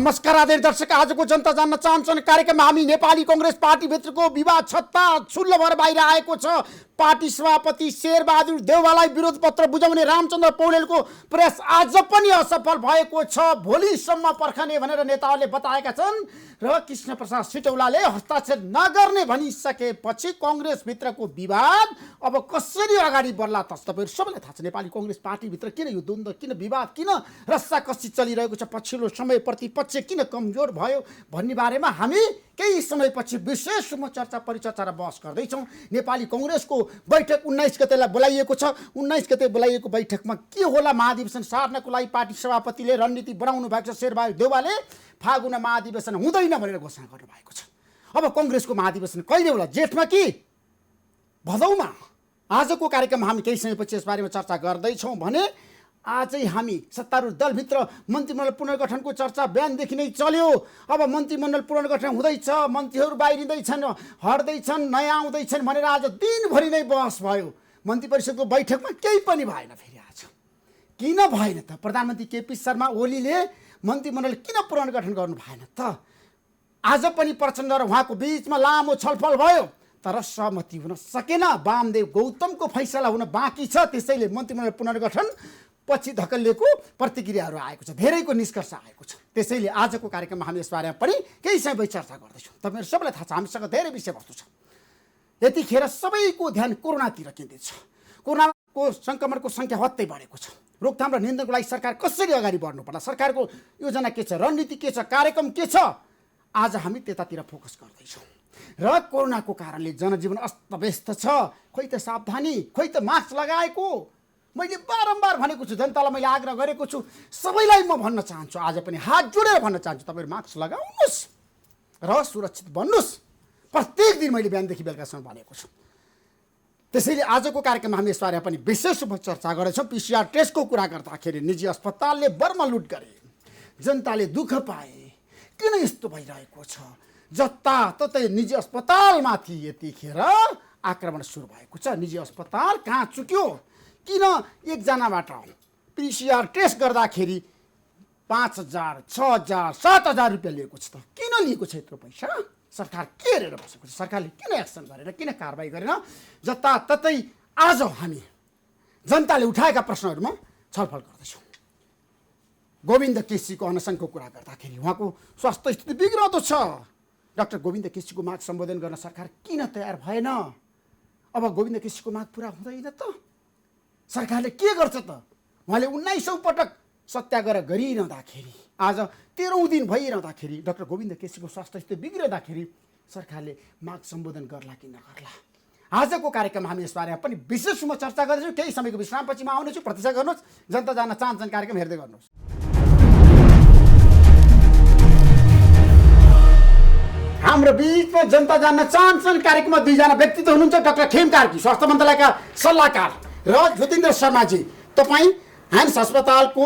नमस्कार आदरणीय दर्शक, आजको जनता जान्न चाहन्छन् कार्यक्रममा हामी नेपाली कांग्रेस पार्टीभित्रको विवाद छत्ता छुल्ल भएर बाहिर आएको छ। पार्टी सभापति शेरबहादुर देउवालाई विरोध पत्र बुझाउने रामचन्द्र पौडेलको प्रयास आज पनि असफल भएको छ। भोलिसम्म पर्खने भनेर नेताहरूले बताएका छन् र कृष्ण प्रसाद सिटौलाले हस्ताक्षर नगर्ने भनिसकेपछि कांग्रेसभित्रको विवाद अब कसरी अगाडि बढ्ला त तपाईहरु सबैलाई थाहा छ। नेपाली कांग्रेस पार्टीभित्र किन यो द्वन्द्व, किन विवाद, किन रस्साकस्सी चलिरहेको छ, पछिल्लो समय प्रतिपक्ष किन कमजोर भयो भन्ने बारेमा हामी केही समयपछि विशेष चर्चा परिचर्चा र बहस गर्दैछौँ। नेपाली कांग्रेसको बैठक 19 गतेलाई बोलाइएको छ। 19 गते बोलाइएको बैठकमा के होला, महाधिवेशन सार्नको लागि पार्टी सभापतिले रणनीति बनाउनु भएको छ। शेरबहादुर देउवाले फागुन महाधिवेशन हुँदैन भनेर घोषणा गर्नुभएको छ। अब कांग्रेसको महाधिवेशन कहिले होला, जेठमा कि भदौमा? आजको कार्यक्रममा हामी केही समयपछि यसबारेमा चर्चा गर्दैछौँ भने आजै हामी सत्तारूढ दलभित्र मन्त्रीमण्डल पुनर्गठनको चर्चा बिहानदेखि नै चल्यो। अब मन्त्रीमण्डल पुनर्गठन हुँदैछ, मन्त्रीहरू बाहिरिँदैछन्, हट्दैछन्, नयाँ आउँदैछन् भनेर आज दिनभरि नै बहस भयो। मन्त्री परिषदको बैठकमा केही पनि भएन। फेरि आज किन भएन त? प्रधानमन्त्री केपी शर्मा ओलीले मन्त्रीमण्डल किन पुनर्गठन गर्नु भएन त? आज पनि प्रचण्ड र उहाँको बिचमा लामो छलफल भयो तर सहमति हुन सकेन। वामदेव गौतमको फैसला हुन बाँकी छ, त्यसैले मन्त्रीमण्डल पुनर्गठन पछि धकलिएको प्रतिक्रियाहरू आएको छ, धेरैको निष्कर्ष आएको छ। त्यसैले आजको कार्यक्रममा हामी यसबारेमा पनि केही समय चर्चा गर्दैछौँ। तपाईँहरू सबैलाई थाहा छ हामीसँग धेरै विषयवस्तु छ। यतिखेर सबैको ध्यान कोरोनातिर केन्द्रित छ। कोरोनाको सङ्क्रमणको सङ्ख्या हत्तै बढेको छ। रोकथाम र नियन्त्रणको लागि सरकार कसरी अगाडि बढ्नु पर्ला, सरकारको योजना के छ, रणनीति के छ, कार्यक्रम के छ, आज हामी त्यतातिर फोकस गर्दैछौँ। र कोरोनाको कारणले जनजीवन अस्तव्यस्त छ। खोइ त सावधानी, खोइ त मास्क लगाएको। मैले बारम्बार भनेको छु, जनतालाई मैले आग्रह गरेको छु, सबैलाई म भन्न चाहन्छु, आज पनि हात जोडेर भन्न चाहन्छु, तपाईँहरू मास्क लगाउनुहोस् र सुरक्षित बन्नुहोस्। प्रत्येक दिन मैले बिहानदेखि बेलुकासम्म भनेको छु। त्यसैले आजको कार्यक्रममा हामी यसबारेमा पनि विशेष रूपमा चर्चा गर्दैछौँ। पिसिआर टेस्टको कुरा गर्दाखेरि निजी अस्पतालले बर्मा लुट गरे, जनताले दुःख पाए। किन यस्तो भइरहेको छ? जताततै निजी अस्पतालमाथि यतिखेर आक्रमण सुरु भएको छ। निजी अस्पताल कहाँ चुक्यो? किन एकजनाबाट पिसिआर टेस्ट गर्दाखेरि 5,000, 6,000, 7,000 रुपियाँ लिएको छ त? किन लिएको छ यत्रो पैसा? सरकार के हेरेर बसेको छ? सरकारले किन एक्सन गरेन, किन कारबाही गरेन? जताततै आज हामी जनताले उठाएका प्रश्नहरूमा छलफल गर्दैछौँ। गोविन्द केसीको अनसनको कुरा गर्दाखेरि उहाँको स्वास्थ्य स्थिति बिग्रदो छ। डाक्टर गोविन्द केसीको माग सम्बोधन गर्न सरकार किन तयार भएन? अब गोविन्द केसीको माग पुरा हुँदैन त सरकारले के गर्छ त? उहाँले 19औं पटक सत्याग्रह गरिरहँदाखेरि, आज 13औं दिन भइरहँदाखेरि डाक्टर गोविन्द केसीको स्वास्थ्य स्थिति बिग्रदाखेरि सरकारले माग सम्बोधन गर्ला कि नगर्ला? आजको कार्यक्रममा हामी यसबारेमा पनि विशेष रूपमा चर्चा गर्दैछौँ। केही समयको विश्रामपछि म आउनेछु। प्रतीक्षा गर्नुहोस्। जनता जान्न चाहन्छन् कार्यक्रम हेर्दै गर्नुहोस्। हाम्रो बिचमा जनता जान्न चाहन्छन् कार्यक्रममा दुईजना व्यक्तित्व हुनुहुन्छ। डाक्टर खेम कार्की, स्वास्थ्य मन्त्रालयका सल्लाहकार, र ज्योतिन्द्र शर्माजी, तपाईँ ह्यान्स अस्पतालको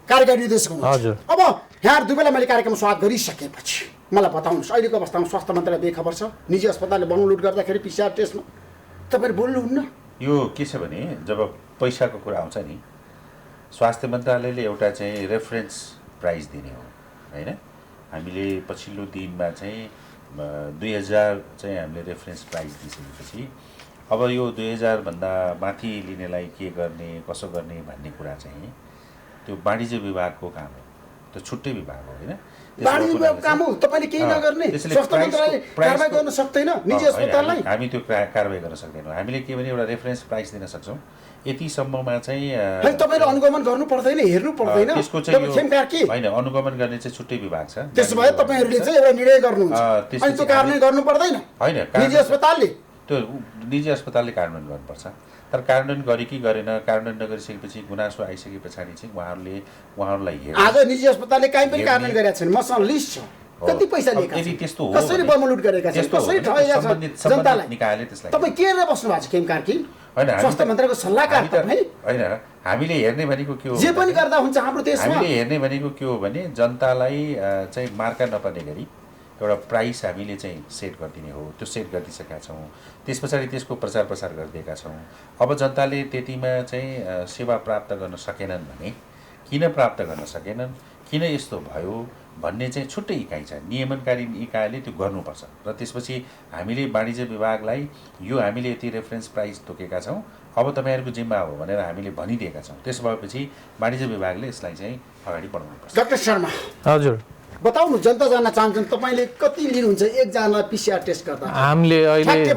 कार्यकारी निर्देशक हुनुहुन्छ। अब यहाँ दुवैलाई मैले कार्यक्रममा स्वागत गरिसकेपछि मलाई बताउनुहोस्, अहिलेको अवस्थामा स्वास्थ्य मन्त्रालय बेखबर छ? निजी अस्पतालले बम लुट गर्दाखेरि पिसिआर टेस्टमा तपाईँहरू बोल्नुहुन्न? यो के छ भने जब पैसाको कुरा आउँछ नि, स्वास्थ्य मन्त्रालयले एउटा चाहिँ रेफरेन्स प्राइस दिने हो होइन। हामीले पछिल्लो दिनमा चाहिँ 2000 चाहिँ हामीले रेफरेन्स प्राइस दिइसकेपछि अब यो 2000 भन्दा माथि लिनेलाई के गर्ने, कसो गर्ने भन्ने कुरा चाहिँ त्यो वाणिज्य विभागको काम हो। त्यो छुट्टै विभाग हो होइन। वाणिज्य विभागको काम हो, तपाईँले केही नगर्ने? स्वास्थ्य मन्त्रालयले कारबाही गर्न सक्दैन निजी अस्पताललाई? हामी त्यो कारबाही गर्न सक्दैनौँ। हामीले के भने एउटा रेफरेन्स प्राइस दिन सक्छौँ। यतिसम्ममा चाहिँ तपाईँले अनुगमन गर्नु पर्दैन, हेर्नु पर्दैन? त्यसको चाहिँ होइन, अनुगमन गर्ने चाहिँ छुट्टै विभाग छ। त्यसो भए तपाईँहरूले चाहिँ एउटा निर्णय गर्नुहुन्छ अनि त्यो कार्यान्वयन गर्नु पर्दैन? होइन, निजी अस्पतालले त्यो निजी अस्पतालले कार्यान्वयन गर्नुपर्छ। तर कार्यान्वयन गरे कि गरेन, कार्यान्वयन नगरिसकेपछि गुनासो आइसके पछाडि चाहिँ उहाँहरूलाई हेर्नु। आज निजी अस्पतालले काहीँ पनि कार्यान्वयन गरेका छैन। मसँग लिस्ट छ, कति पैसा लिएका छन्, त्यस्तो हो, कसरी बम लुट गरेका छन्, कसरी ठगेका छन् जनतालाई। निकायले त्यसलाई तपाईँ के हेरेर बस्नु भएको छ खेम कार्की? होइन, स्वास्थ्य मन्त्रालयको सल्लाहकार तपाईँ होइन। हामीले हेर्ने भनेको के हो, जे पनि गर्दा हुन्छ हाम्रो देशमा। हामीले हेर्ने भनेको के हो भने जनतालाई चाहिँ मार्का नपर्ने गरी एउटा प्राइस हामीले चाहिँ सेट गरिदिने हो। त्यो सेट गरिदिइसकेका छौँ। त्यस पछाडि त्यसको प्रचार प्रसार गरिदिएका छौँ। अब जनताले त्यतिमा चाहिँ सेवा प्राप्त गर्न सकेनन् भने किन प्राप्त गर्न सकेनन्, किन यस्तो भयो, भन्ने चाहिँ छुट्टै इकाइ छ, नियमनकारी इकाइले त्यो गर्नुपर्छ। र त्यसपछि हामीले वाणिज्य विभागलाई यो हामीले यति रेफरेन्स प्राइस तोकेका छौँ, अब तपाईँहरूको जिम्मा हो भनेर हामीले भनिदिएका छौँ। त्यसो भएपछि वाणिज्य विभागले यसलाई चाहिँ अगाडि बढाउनुपर्छ। डाक्टर शर्मा हजुर बताउनु, जनता जान्न चाहन्छन्, तपाईँले कति लिनुहुन्छ एकजना PCR टेस्ट गर्दा? हामीले अहिले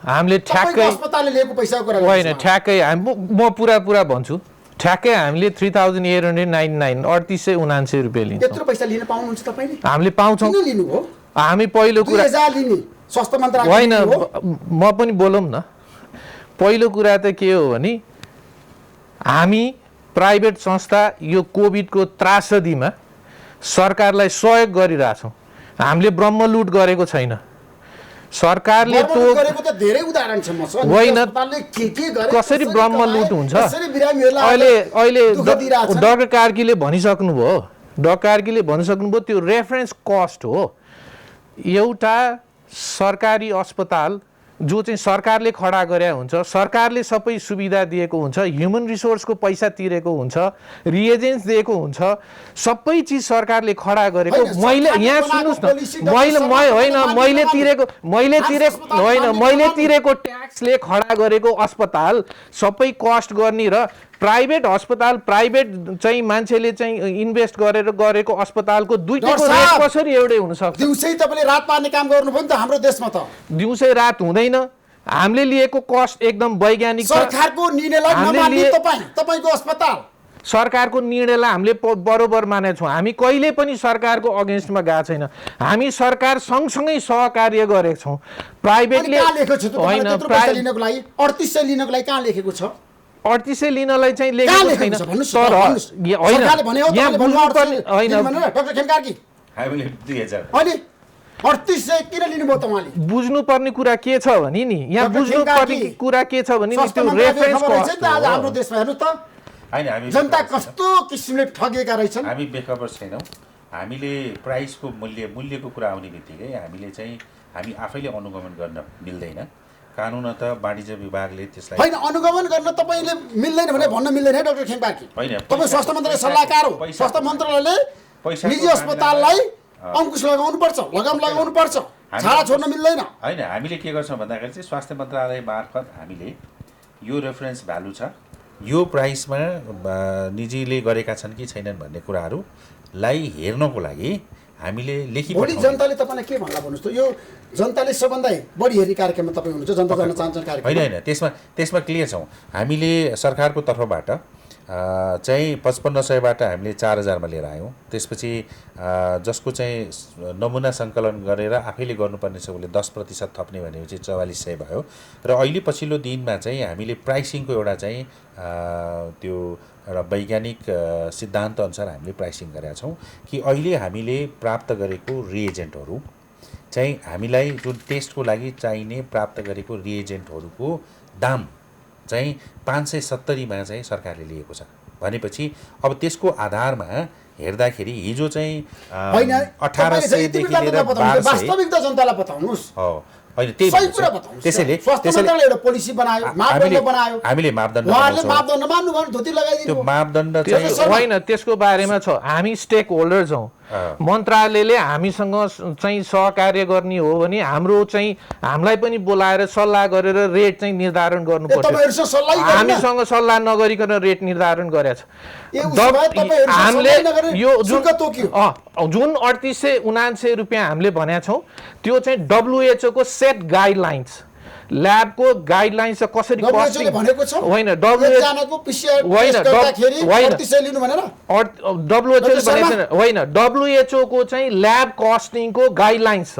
हामीले ठ्याक्कै अस्पतालले लिएको पैसाको कुरा होइन, ठ्याक्कै म पुरा भन्छु, ठ्याक्कै हामीले 3899 3879 रुपियाँ लिन्छौँ। यत्रो पैसा लिन पाउनुहुन्छ तपाईँले? हामीले पाउँछौँ। किन लिनु हो? हामी पहिलो कुरा 2000 लिने स्वास्थ्य मन्त्रालय होइन, म पनि बोलौँ न। पहिलो कुरा त के हो भने हामी प्राइभेट संस्था यो कोभिडको त्रासदीमा सरकारलाई सहयोग गरिरहेछौँ। हामीले ब्रह्मलुट गरेको छैन। सरकारले गरेको त धेरै उदाहरण छ। होइन, कसरी ब्रह्मलुट हुन्छ अहिले डाक्टर कार्कीले भनिसक्नुभयो, त्यो रेफरेन्स कस्ट हो। एउटा सरकारी अस्पताल जो चाहिँ सरकारले खडा गरे हुन्छ, सरकारले सबै सुविधा दिएको हुन्छ, ह्युमन रिसोर्सको पैसा तिरेको हुन्छ, रिएजेन्ट्स दिएको हुन्छ, सबै चिज सरकारले खडा गरेको। मैले यहाँ सुन्नुहोस् न, मैले तिरेको ट्याक्सले खडा गरेको अस्पताल सबै कस्ट गर्ने र प्राइभेट अस्पताल, प्राइभेट चाहिँ मान्छेले चाहिँ इन्भेस्ट गरेर गरेको अस्पतालको दुईटैको रेट कसरी एउटै हुन सक्छ? दिउँसै तपाईँले रात पार्ने काम गर्नुभयो नि त हाम्रो देशमा। त दिउँसै रात हुँदैन। हामीले लिएको कस्ट एकदम वैज्ञानिक छ। सरकारको निर्णयलाई नमान्ने तपाईको अस्पताल, सरकारको निर्णयलाई हामीले बरोबर मानेका छौँ। हामी कहिले पनि सरकारको अगेन्स्टमा गएको छैन। हामी सरकार सँगसँगै सहकार्य गरेका छौँ। प्राइभेटले होइन, 3800 लिनको लागि कहाँ लेखेको छ? 3800 लिनलाई चाहिँ लेखेको छैन। तर होइन, यहाँ बुझ्नुपर्ने होइन, डाक्टर खेमकारकी हामीले 2000 अनि 3800 किन लिनुभयो त उहाँले? बुझ्नुपर्ने कुरा के छ भने नि, यहाँ बुझ्नुपर्ने कुरा के छ भने नि, त्यो रेफरेन्स कस्ट आज हाम्रो देशमा हेर्नु त होइन, हामी जनता कस्तो किसिमले ठगेका रहेछन्। हामी बेखबर छैनौँ। हामीले प्राइसको मूल्यको कुरा आउने बित्तिकै हामी आफैले अनुगमन गर्न मिल्दैन। कानुनत वाणिज्य विभागले त्यसलाई होइन, अनुगमन गर्न तपाईँले मिल्दैन भने भन्न मिल्दैन है डाक्टर खेमकारकी। तपाईँ स्वास्थ्य मन्त्रालय सल्लाहकार हो। स्वास्थ्य मन्त्रालयले निजी अस्पताललाई अङ्कुश लगाउनुपर्छ, लगाम लगाउनुपर्छ, छाडा छोड्न मिल्दैन। होइन, हामीले के गर्छौँ भन्दाखेरि चाहिँ स्वास्थ्य मन्त्रालय मार्फत हामीले यो रेफरेन्स भ्यालु छ, यो प्राइसमा निजीले गरेका छन् कि छैनन् भन्ने कुराहरूलाई हेर्नको लागि हामीले भोलि जनताले तपाईँलाई के भन्ला भन्नुहोस् त? यो जनताले सबभन्दा बढी हेर्ने कार्यक्रममा तपाईँ हुनुहुन्छ, जनता जान्न चाहन्छन् कार्यक्रम। होइन, त्यसमा क्लियर छौँ। हामीले सरकारको तर्फबाट चाहिँ 5500बाट हामीले 4000मा लिएर आयौँ। त्यसपछि जसको चाहिँ नमुना सङ्कलन गरेर आफैले गर्नुपर्ने छ उसले 10% थप्ने भनेपछि 4400 भयो। र अहिले पछिल्लो दिनमा चाहिँ हामीले प्राइसिङको एउटा चाहिँ त्यो एउटा वैज्ञानिक सिद्धान्त अनुसार हामीले प्राइसिङ गरेका छौँ कि अहिले हामीले प्राप्त गरेको रिएजेन्टहरू चाहिँ हामीलाई जुन टेस्टको लागि चाहिने प्राप्त गरेको रिएजेन्टहरूको दाम चाहिँ 570मा चाहिँ सरकारले लिएको छ भनेपछि अब त्यसको आधारमा हेर्दाखेरि हिजो चाहिँ 1800 देखि लिएर 1200 वास्तविकता जनतालाई बताउनुस्। हो, होइन, त्यसैले एउटा पोलिसी बनायो, मापदण्ड बनायो, हामीले मापदण्ड मान्नु भयो, धोती लगाइदिनु। त्यो मापदण्ड चाहिँ होइन, त्यसको बारेमा छ। हामी स्टेक होल्डर्स हौँ। मन्त्रालयले हामीसँग चाहिँ सहकार्य गर्ने हो भने हामीलाई पनि बोलाएर सल्लाह गरेर रेट चाहिँ निर्धारण गर्नुपर्छ। हामीसँग सल्लाह नगरिकन रेट निर्धारण गरेछ। हामीले यो जुन 3879 रुपियाँ हामीले भनेका छौँ त्यो चाहिँ WHO को सेट गाइडलाइन्स, ल्याबको गाइडलाइन्स कसरी कस्टिङ होइन, WHO को चाहिँ ल्याब कस्टिङको गाइडलाइन्स छ।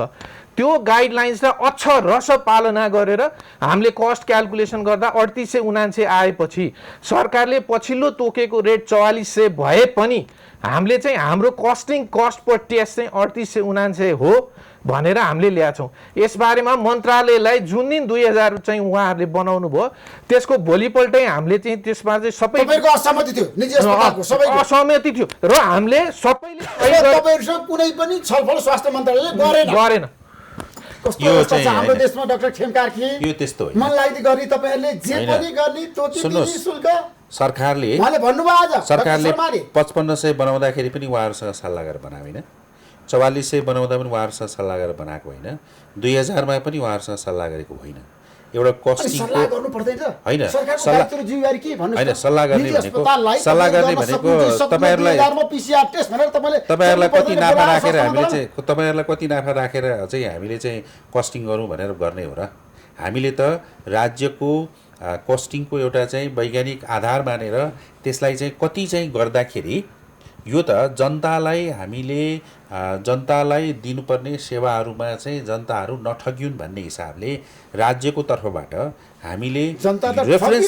त्यो गाइडलाइन्सलाई अक्षरशः पालना गरेर हामीले कस्ट क्याल्कुलेसन गर्दा 3879 आएपछि सरकारले पछिल्लो तोकेको रेट 4400 भए पनि हामीले चाहिँ हाम्रो कस्ट पर टेस्ट चाहिँ 3879 हो भनेर हामीले ल्याछौँ। यसबारेमा मन्त्रालयलाई जुन दिन 2000 चाहिँ उहाँहरूले बनाउनु भयो त्यसको भोलिपल्टै हामीले चाहिँ त्यसमा चाहिँ सबै असहमति थियो, निजी अस्पतालको सबैको असहमति थियो र हामीले सबैले तपाईहरुसँग कुनै पनि छलफल स्वास्थ्य मन्त्रालयले गरेन। कस्तो हाम्रो देशमा डाक्टर खेमकारकी यो त्यस्तो होइन, मन लाग्दै गर्ने तपाईहरुले जे पनि गर्ने त्यो शुल्क सरकारले उहाँले भन्नुभयो। आज सरकारले 5500 बनाउँदाखेरि पनि उहाँहरूसँग सल्लाह गरेर बनाएन। 4400 बनाउँदा पनि उहाँहरूसँग सल्लाह गरेर बनाएको होइन, 2000मा पनि उहाँहरूसँग सल्लाह गरेको होइन। एउटा कस्टिङको सल्लाह गर्नु पर्दैन होइन, सरकारको दायित्व र जिम्मेवारी के भन्नुस् होइन, सल्लाह गर्ने भनेको तपाईँहरूलाई कति नाफा राखेर हामीले चाहिँ कस्टिङ गरौँ भनेर गर्ने हो र? हामीले त राज्यको कस्टिङको एउटा चाहिँ वैज्ञानिक आधार मानेर त्यसलाई चाहिँ कति चाहिँ गर्दाखेरि यो त जनतालाई दिनुपर्ने सेवाहरूमा चाहिँ जनताहरू नठगिउन् भन्ने हिसाबले राज्यको तर्फबाट हामीले हरेक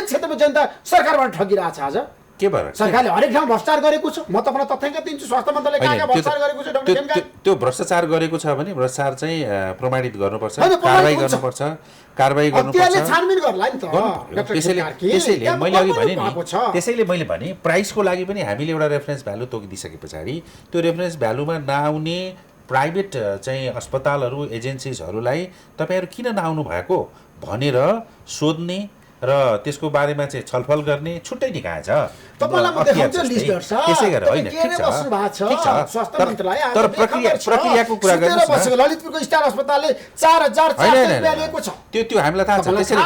क्षेत्रमा जनता सरकारबाट ठगिरहेछ। आज के भएर सरकारले हरेक ठाउँ भ्रष्टाचार गरेको छ। म तपाईँलाई तथ्याङ्क दिन्छु, स्वास्थ्य मन्त्रालयले कहाँ भ्रष्टाचार गरेको छ डाक्टर खेमका। त्यो भ्रष्टाचार गरेको छ भने भ्रष्टाचार चाहिँ प्रमाणित गर्नुपर्छ, कारबाही गर्नुपर्छ, छानबिन गर्ला नि त। त्यसैले मैले भने प्राइसको लागि पनि हामीले एउटा रेफरेन्स भ्यालु तोकिदिइसके पछाडि त्यो रेफरेन्स भ्यालुमा नआउने प्राइभेट चाहिँ अस्पतालहरू एजेन्सिजहरूलाई तपाईँहरू किन नआउनु भएको भनेर सोध्ने र त्यसको बारेमा चाहिँ छलफल गर्ने छुट्टै निकाय छ। त्यसै गरेर होइन, तर प्रक्रियाको कुरा गर्नुहोस् न। ललितपुरको स्टार अस्पतालले 4400 लिएको छ। त्यो हामीलाई थाहा छ।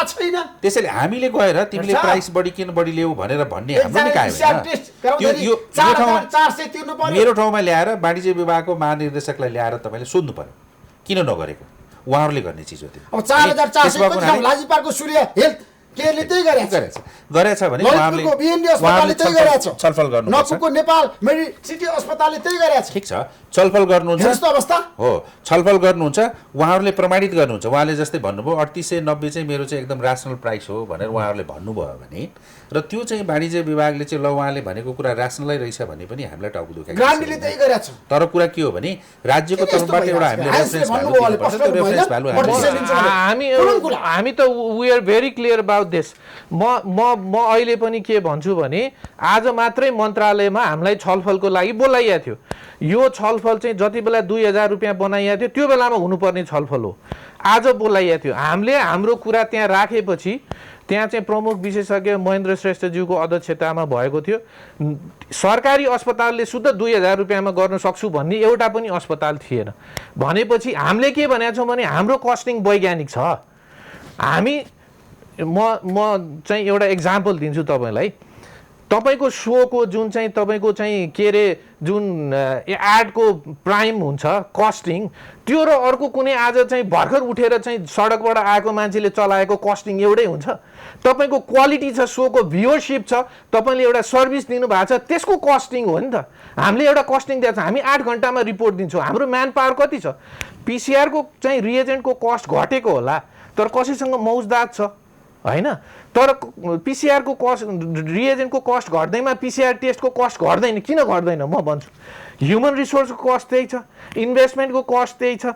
त्यसैले हामीले गएर तिमीले प्राइस बढी किन बढी ल्याऊ भनेर भन्ने हाम्रो निकाय होइन। मेरो ठाउँमा ल्याएर वाणिज्य विभागको महानिर्देशकलाई ल्याएर तपाईँले सोध्नु पर्यो किन नगरेको, उहाँहरूले गर्ने चिज हो त्यो। अब 4400 लाजिपारको सूर्य हेल्थ केले त्यही गरेछ भने छलफल गर्नु नकुको नेपाल मेडिसिटी अस्पतालले त्यही गरेछ। ठिक छ, छलफल गर्नुहुन्छ अवस्था हो, छलफल गर्नुहुन्छ, उहाँहरूले प्रमाणित गर्नुहुन्छ। उहाँले जस्तै भन्नुभयो 3890 चाहिँ मेरो चाहिँ एकदम रासनल प्राइस हो भनेर उहाँहरूले भन्नुभयो भने र त्यो चाहिँ वाणिज्य विभागले चाहिँ ल उहाँले भनेको कुरा रासनलै रहेछ भने पनि हामीलाई टाउको दुखेको ग्रान्डीले त्यही गरेछ। तर कुरा के हो भने राज्यको तर्फबाट एउटा हामीले रेफरेन्स भ्यालु दिनुपर्छ। त्यो रेफरेन्स भ्यालु हामी त we are very clear about this. म अहिले पनि के भन्छु भने आज मात्रै मन्त्रालयमा हामीलाई छलफलको लागि बोलाइएको थियो। यो छलफल चाहिँ जति बेला 2000 रुपियाँ बनाइएको थियो त्यो बेलामा हुनुपर्ने छलफल हो। आज बोलाइएको थियो। हामीले हाम्रो कुरा त्यहाँ राखेपछि त्यहाँ चाहिँ प्रमुख विशेषज्ञ महेन्द्र श्रेष्ठज्यूको अध्यक्षतामा भएको थियो। सरकारी अस्पतालले शुद्ध 2000 रुपियाँमा गर्न सक्छु भन्ने एउटा पनि अस्पताल थिएन। भनेपछि हामीले के भनेका छौँ भने हाम्रो कस्टिङ वैज्ञानिक छ। म चाहिँ एउटा इक्जाम्पल दिन्छु तपाईँलाई। तपाईँको सोको जुन चाहिँ तपाईँको चाहिँ के अरे जुन एडको प्राइम हुन्छ कस्टिङ, त्यो र अर्को कुनै आज चाहिँ भर्खर उठेर चाहिँ सडकबाट आएको मान्छेले चलाएको कस्टिङ एउटै हुन्छ? तपाईँको क्वालिटी छ, सोको भ्युअरसिप छ, तपाईँले एउटा सर्भिस दिनुभएको छ, त्यसको कस्टिङ हो नि त। हामीले एउटा कस्टिङ दिएको छ, हामी 8 घन्टामा रिपोर्ट दिन्छौँ। हाम्रो म्यान पावर कति छ? पिसिआरको चाहिँ रिएजेन्टको कस्ट घटेको होला, तर कसैसँग मौजदात छ होइन। तर पिसिआरको कस्ट रिएजेन्टको कस्ट घट्दैमा पिसिआर टेस्टको कस्ट घट्दैन। किन घट्दैन म भन्छु। ह्युमन रिसोर्सको कस्ट त्यही छ, इन्भेस्टमेन्टको कस्ट त्यही छ।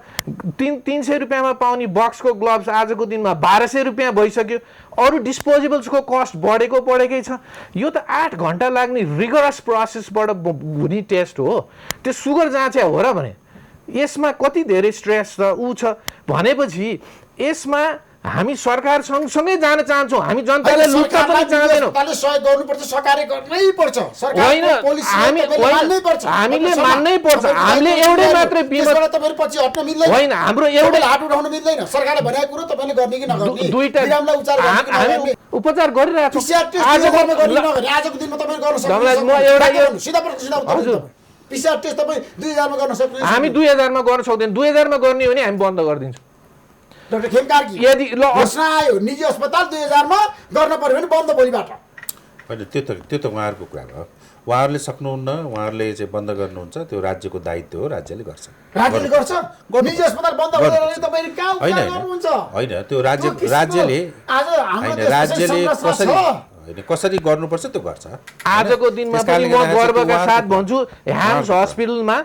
300 रुपियाँमा पाउने बक्सको ग्लोभ्स आजको दिनमा 1200 रुपियाँ भइसक्यो। अरू डिस्पोजेबल्सको कस्ट बढेकै छ। यो त 8 घन्टा लाग्ने रिगरस प्रोसेसबाट हुने टेस्ट हो। त्यो सुगर जाँचे हो र भने यसमा कति धेरै स्ट्रेस छ ऊ छ भनेपछि यसमा हामी सरकार सँगसँगै जान चाहन्छौँ। हामी जनताले लुट्न पनि चाहदैनौँ। सहयोग गर्नुपर्छ, सहकार्य गर्नै पर्छ। हामीले मान्नै पर्छ। हामीले एउटै मात्रै होइन, हाम्रो एउटै हात उठाउन मिल्दैन। सरकारले भनेको कुरो तपाईँले गर्ने कि नगर्ने, दुईटा हामी उपचार गरिरहेछौँ। आजको दिनमा तपाईँ गर्न सक्नुहुन्छ। सिधा पिसिआर टेस्ट तपाईँ 2000 मा गर्न सक्नुहुन्छ। हामी 2000 मा गर्न सक्दैन। 2000 मा गर्ने हो भने हामी बन्द गरिदिन्छौँ। डाक्टर खेमकारकी यदि घोषणा आयो निजी अस्पताल 2000 मा गर्न पर्यो भने बन्द भोलिबाट। होइन, त्यो त उहाँहरूको कुरा हो। उहाँहरूले सक्नुहुन्न, उहाँहरूले चाहिँ बन्द गर्नुहुन्छ, त्यो राज्यको दायित्व हो, राज्यले गर्छ। राज्यले गर्छ? निजी अस्पताल बन्द गरेर तपाईँले कहाँ गर्नुहुन्छ? होइन, त्यो राज्यले कसरी गर्नुपर्छ त्यो गर्छ। आजको दिनमा पनि म गर्वका साथ भन्छु ह्याम्स हस्पिटलमा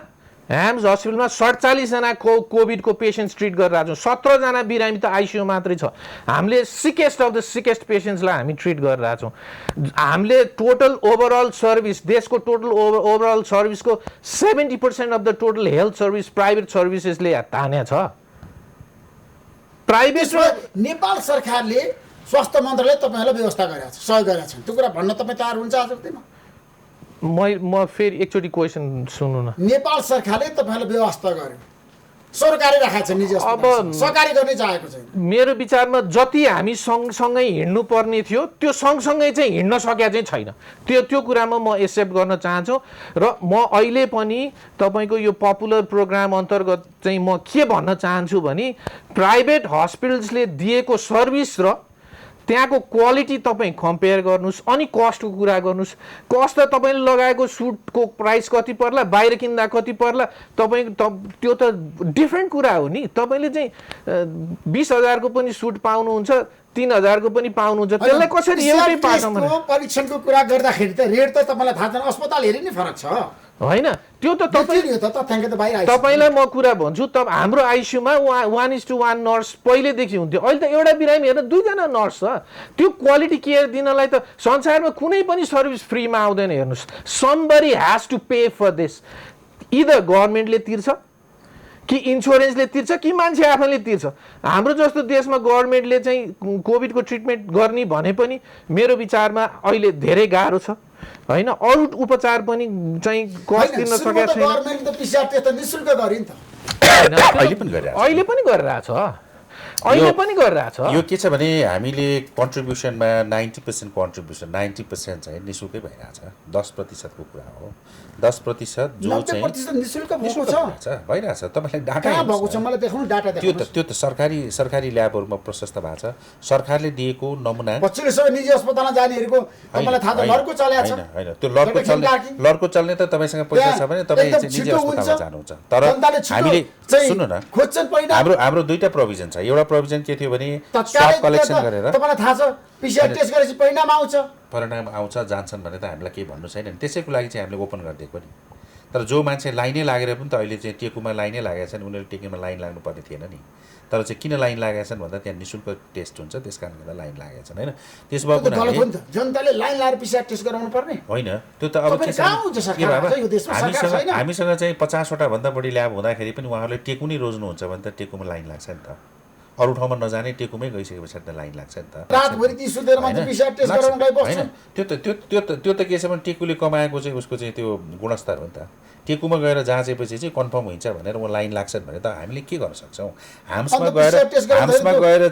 47 जना कोभिडको पेसेन्ट्स ट्रिट गरिरहेको छौँ। 17 जना बिरामी त आइसियू मात्रै छ। हामीले सिकेस्ट अफ द सिकेस्ट पेसेन्ट्सलाई हामी ट्रिट गरिरहेछौँ। हामीले टोटल ओभरअल सर्भिस, देशको टोटल ओभरअल सर्भिसको 70% of the total health service private सर्भिसेसले तान्या छ। प्राइभेट नेपाल सरकारले स्वास्थ्य मन्त्रालयले तपाईँहरूलाई व्यवस्था गरेको छ, सहयोग गरेका छन्। त्यो कुरा भन्न तपाईँ तयार हुन्छ आजको दिनमा? म फेरि एकचोटि क्वेसन सुन्नु न। नेपाल सरकारले तपाईँलाई व्यवस्था गर्यो, सरकारी राखेको छ, निजी अस्पताल सरकारी गर्ने चाहेको छैन। मेरो विचारमा जति हामी सँगसँगै हिँड्नु पर्ने थियो त्यो सँगसँगै चाहिँ हिँड्न सकेका चाहिँ छैन। त्यो कुरामा म एक्सेप्ट गर्न चाहन्छु। र म अहिले पनि तपाईँको यो पपुलर प्रोग्राम अन्तर्गत चाहिँ म के भन्न चाहन्छु भने प्राइभेट हस्पिटल्सले दिएको सर्भिस र त्यहाँको क्वालिटी तपाईँ कम्पेयर गर्नुहोस्, अनि कस्टको कुरा गर्नुहोस्। कस्ट त तपाईँले लगाएको सुटको प्राइस कति पर्ला, बाहिर किन्दा कति पर्ला, तपाईँ त्यो त डिफ्रेन्ट कुरा हो नि। तपाईँले चाहिँ 20,000को पनि सुट पाउनुहुन्छ, 3,000को पनि पाउनुहुन्छ, त्यसलाई कसरी एउटै पाटोमा? परीक्षणको कुरा गर्दाखेरि त रेट त तपाईँलाई थाहा छैन, अस्पताल हेरि नै फरक छ होइन? त्यो त तपाईँलाई म कुरा भन्छु, हाम्रो आइसियुमा 1:1 नर्स पहिलेदेखि हुन्थ्यो, अहिले त एउटा बिरामी हेर्न 2जना नर्स छ। त्यो क्वालिटी केयर दिनलाई त संसारमा कुनै पनि सर्भिस फ्रीमा आउँदैन। हेर्नुहोस्, somebody has to pay for this. Either गभर्मेन्टले तिर्छ कि इन्सुरेन्सले तिर्छ कि मान्छे आफैले तिर्छ। हाम्रो जस्तो देशमा गभर्मेन्टले चाहिँ कोभिडको ट्रिटमेन्ट गर्ने भने पनि मेरो विचारमा अहिले धेरै गाह्रो छ होइन। अरू उपचार पनि चाहिँ कस्ट तिर्न सकेको छैन। अहिले पनि गरिरहेछ, अहिले पनि गरिरहेछ। यो के छ भने हामीले कन्ट्रिब्युसनमा 90% कन्ट्रिब्युसन, 90% चाहिँ निःशुल्कै भइरहेछ। 10% को कुरा हो। 10% जो चाहिँ निःशुल्क भइरहेछ। तपाईँलाई डाटा त्यो त सरकारी ल्याबहरूमा प्रशस्त भएको छ। सरकारले दिएको नमुना पछिल्लो समय निजी अस्पतालमा जानेहरूको तपाईँलाई थाहा छ, लड्को चलेको छ। होइन, त्यो लड्को चल्ने त तपाईँसँग पैसा छ भने तपाईँ निजी अस्पतालमा जानुहुन्छ। तर हामीले सुन्नु न, हाम्रो दुईटा प्रोभिजन छ। एउटा प्रोभिजन के थियो भने स्वाब कलेक्सन गरेर तपाईँलाई थाहा छ पिसिआर टेस्ट गरेपछि परिणाम आउँछ जान्छन् भने त हामीलाई केही भन्नु छैन नि। त्यसैको लागि चाहिँ हामीले ओपन गरिदिएको नि। तर जो मान्छे लाइनै लागेर पनि त अहिले चाहिँ टेकुमा लाइनै लागेका छन्, उनीहरू टेकुमा लाइन लाग्नुपर्ने थिएन नि। तर चाहिँ किन लाइन लागेका छन् भन्दा त्यहाँ निःशुल्क टेस्ट हुन्छ, त्यस कारणले गर्दा लाइन लागेका छन् होइन। त्यसमा जनताले लाइन लाएर पिसिआर टेस्ट गराउनु पर्ने होइन। त्यो त अब हामीसँग चाहिँ 50वटा भन्दा बढी ल्याब हुँदाखेरि पनि उहाँहरूले टेकु नै रोज्नुहुन्छ भने त टेकुमा लाइन लाग्छ नि त। अरू ठाउँमा नजाने टेकुमै गइसके पछाडि त लाइन लाग्छ नि त। त्यो त के छ भने टेकुले कमाएको चाहिँ उसको चाहिँ त्यो गुणस्तर हो नि त। टेकुमा गएर जाँचेपछि चाहिँ कन्फर्म हुन्छ भनेर म लाइन लाग्छ भने त हामीले के गर्न सक्छौँ? हाम्समा गएर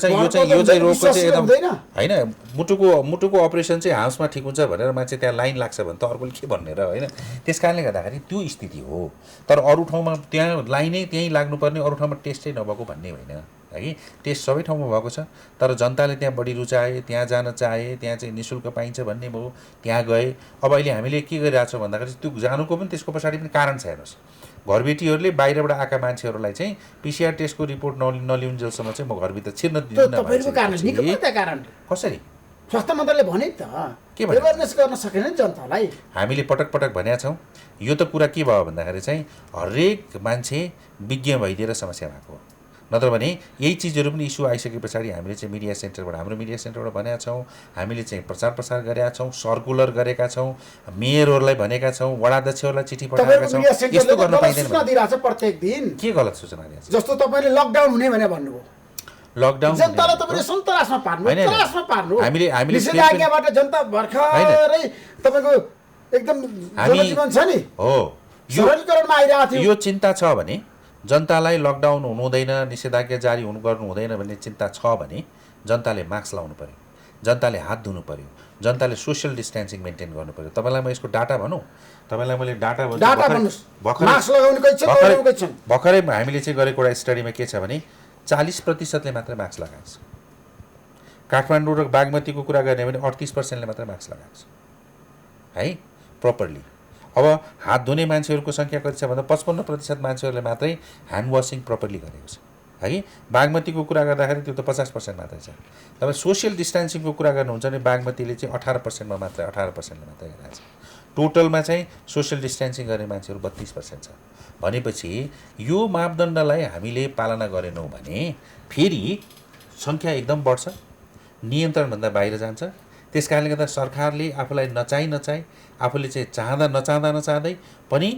चाहिँ यो चाहिँ रोगको चाहिँ एकदम होइन, मुटुको अपरेसन चाहिँ हाम्समा ठिक हुन्छ भनेर मान्छे त्यहाँ लाइन लाग्छ भने त अर्कोले के भन्ने र होइन। त्यस कारणले गर्दाखेरि त्यो स्थिति हो। तर अरू ठाउँमा त्यहाँ लाइनै त्यहीँ लाग्नुपर्ने, अरू ठाउँमा टेस्टै नभएको भन्ने होइन है। टेस्ट सबै ठाउँमा भएको छ। तर जनताले त्यहाँ बढी रुचाए, त्यहाँ जान चाहे, त्यहाँ चाहिँ निःशुल्क पाइन्छ भन्ने भयो, त्यहाँ गए। अब अहिले हामीले के गरिरहेछौँ भन्दाखेरि त्यो जानुको पनि त्यसको पछाडि पनि कारण छ। हेर्नुहोस्, घरबेटीहरूले बाहिरबाट आएका मान्छेहरूलाई चाहिँ पिसिआर टेस्टको रिपोर्ट नलिउन्जेलसम्म चाहिँ म घरभित्र छिर्न दिन्न। कसरी स्वास्थ्य मन्त्रीले भने त के अवेरनेस गर्न सकेन जनतालाई। हामीले पटक पटक भनेका छौँ। यो त कुरा के भयो भन्दाखेरि चाहिँ हरेक मान्छे विज्ञ भइदिएर समस्या भएको, नत्र भने यही चिजहरू पनि इस्यु आइसके पछाडि हामीले चाहिँ हाम्रो मिडिया सेन्टरबाट भनेका छौँ। हामीले चाहिँ प्रचार प्रसार गरेका छौँ, सर्कुलर गरेका छौँ, मेयरहरूलाई भनेका छौँ, वडाध्यक्षहरूलाई चिठी पठाएका छौँ। यस्तो गर्न पाइँदैन प्रत्येक दिन। के गलत सूचना दिन्छ? जस्तो तपाईँले लकडाउन हुने भने भन्नुभयो, लकडाउन जनतालाई तपाईँले सन्तरासमा पार्नु। हामीले निषेधाज्ञाबाट जनता भर्खरै तपाईँको एकदम जनजीवन छ नि हो सरलीकरणमा आइरहेको थियो। यो चिन्ता छ भने जनतालाई लकडाउन हुनु हुँदैन, निषेधाज्ञा जारी गर्नु हुँदैन भन्ने चिन्ता छ भने जनताले मास्क लाउनु पर्यो, जनताले हात धुनु पर्यो, जनताले सोसियल डिस्टेन्सिङ मेन्टेन गर्नु पर्यो। तपाईँलाई म यसको डाटा भनौँ, तपाईँलाई मैले डाटा भर्खरै हामीले चाहिँ गरेको एउटा स्टडीमा के छ भने 40%ले मात्रै मास्क लगाएको छ। काठमाडौँ र बागमतीको कुरा गर्ने भने 38%ले मात्रै मास्क लगाएको छ है प्रपरली। अब हात धुने मान्छेहरूको सङ्ख्या कति छ भन्दा 55% मान्छेहरूले मात्रै ह्यान्ड वासिङ प्रपरली गरेको छ है। बागमतीको कुरा गर्दाखेरि त्यो त 50% मात्रै छ। तपाईँ सोसियल डिस्टेन्सिङको कुरा गर्नुहुन्छ भने बागमतीले चाहिँ 18%ले मात्रै गरेको छ। टोटलमा चाहिँ सोसियल डिस्टेन्सिङ गर्ने मान्छेहरू 32% छ। भनेपछि यो मापदण्डलाई हामीले पालना गरेनौँ भने फेरि सङ्ख्या एकदम बढ्छ, नियन्त्रणभन्दा बाहिर जान्छ। त्यस कारणले गर्दा सरकारले आफूलाई नचाही आफूले चाहिँ चाहँदै पनि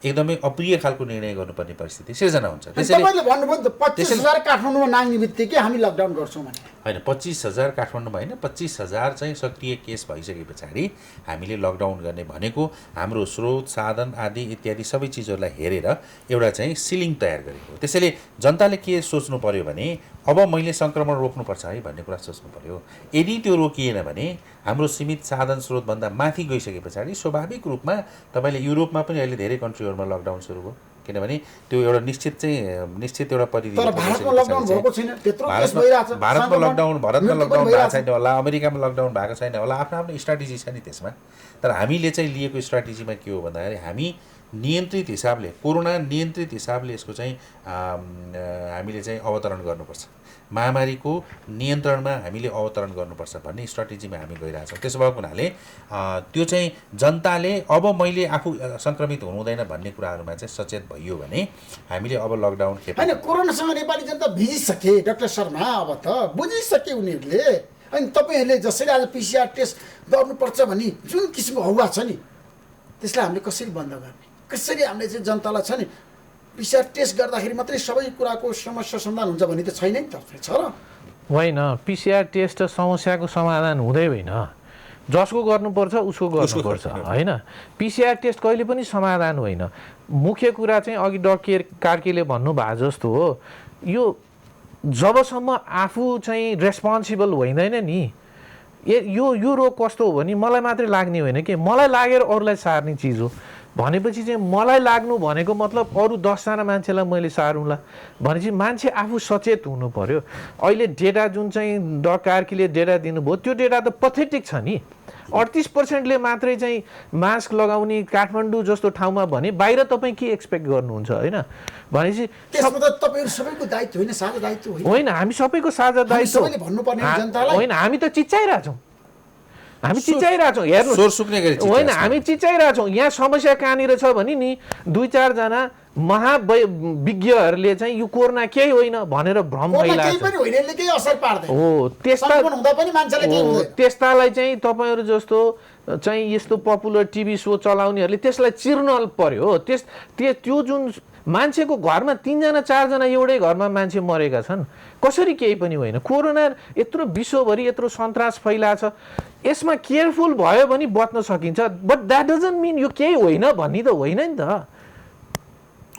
एकदमै अप्रिय खालको निर्णय गर्नुपर्ने परिस्थिति सिर्जना हुन्छ। तपाईँले भन्नुभयो नि त 25,000 काठमाडौँमा नाग्ने बित्तिकै हामी लकडाउन गर्छौँ भने होइन 25,000 काठमाडौँमा होइन 25,000 चाहिँ सक्रिय केस भइसके पछाडि हामीले लकडाउन गर्ने भनेको हाम्रो स्रोत साधन आदि इत्यादि सबै चिजहरूलाई हेरेर एउटा चाहिँ सिलिङ तयार गरेको। त्यसैले जनताले के सोच्नु पर्यो भने अब मैले सङ्क्रमण रोक्नुपर्छ है भन्ने कुरा सोच्नु पर्यो। यदि त्यो रोकिएन भने हाम्रो सीमित साधन स्रोतभन्दा माथि गइसके पछाडि स्वाभाविक रूपमा तपाईँले युरोपमा पनि अहिले धेरै कन्ट्रीहरूमा लकडाउन सुरु भयो, किनभने त्यो एउटा निश्चित एउटा परिधि। भारतमा लकडाउन भएको छैन होला, अमेरिकामा लकडाउन भएको छैन होला, आफ्नो आफ्नो स्ट्राटेजी छ नि त्यसमा। तर हामीले चाहिँ लिएको स्ट्राटेजीमा के हो भन्दाखेरि हामी नियन्त्रित हिसाबले कोरोना नियन्त्रित हिसाबले यसको चाहिँ हामीले चाहिँ अवतरण गर्नुपर्छ, महामारीको नियन्त्रणमा हामीले अवतरण गर्नुपर्छ भन्ने स्ट्राटेजीमा हामी गइरहेछौँ। त्यसो भएको हुनाले त्यो चाहिँ जनताले अब मैले आफू सङ्क्रमित हुनुहुँदैन भन्ने कुराहरूमा चाहिँ सचेत भइयो भने हामीले अब लकडाउन होइन कोरोनासँग नेपाली जनता भिजिसके डाक्टर शर्मा, अब त बुझिसके उनीहरूले। अनि तपाईँहरूले जसरी आज PCR टेस्ट गर्नुपर्छ भन्ने जुन किसिमको हौवा छ नि त्यसलाई हामीले कसरी बन्द गर्ने, कसरी हामीले चाहिँ जनतालाई छ नि PCR टेस्ट गर्दाखेरि मात्रै सबै कुराको समस्या समाधान हुन्छ भन्ने त छैन नि त, छ र होइन। PCR टेस्ट समस्याको समाधान हुँदै होइन, जसको गर्नुपर्छ उसको गर्नुपर्छ होइन। PCR टेस्ट कहिले पनि समाधान होइन। मुख्य कुरा चाहिँ अघि डाक्टर कार्कीले भन्नुभएको जस्तो हो, यो जबसम्म आफू चाहिँ रेस्पोन्सिबल होइँदैन नि, यो रोग कस्तो हो भने मलाई मात्रै लाग्ने होइन कि मलाई लागेर अरूलाई सार्ने चिज हो भनेपछि चाहिँ मलाई लाग्नु भनेको मतलब अरू 10जना मान्छेलाई मैले सारौँला भनेपछि मान्छे आफू सचेत हुनु पर्यो। अहिले डेटा जुन चाहिँ डाक्टर कार्कीले डेटा दिनुभयो त्यो डेटा त पथेटिक छ नि। 38%ले मात्रै चाहिँ मास्क लगाउने काठमाडौँ जस्तो ठाउँमा भने बाहिर तपाईँ के एक्सपेक्ट गर्नुहुन्छ होइन भनेपछि सबैको दायित्व होइन, साझा दायित्व होइन, हामी सबैको साझा दायित्व होइन। हामी त चिच्चाइरहेछौँ, हामी चिच्चाइरहेछौँ, हेर्नु होइन हामी चिच्चाइरहेछौँ। यहाँ समस्या कहाँनिर छ भने नि 2-4 जना महाविज्ञहरूले चाहिँ यो कोरोना केही होइन भनेर भ्रम फैलाएको हो। त्यस्तालाई चाहिँ तपाईँहरू जस्तो चाहिँ यस्तो पपुलर टिभी सो चलाउनेहरूले त्यसलाई चिर्न पर्यो। त्यो जुन मान्छेको घरमा 3-4 जना एउटै घरमा मान्छे मरेका छन्, कसरी केही पनि होइन। कोरोना यत्रो विश्वभरि यत्रो सन्तास फैलाछ, यसमा केयरफुल भयो भने बच्न सकिन्छ। बट द्याट डजन्ट मिन यो केही होइन भन्ने त होइन नि त।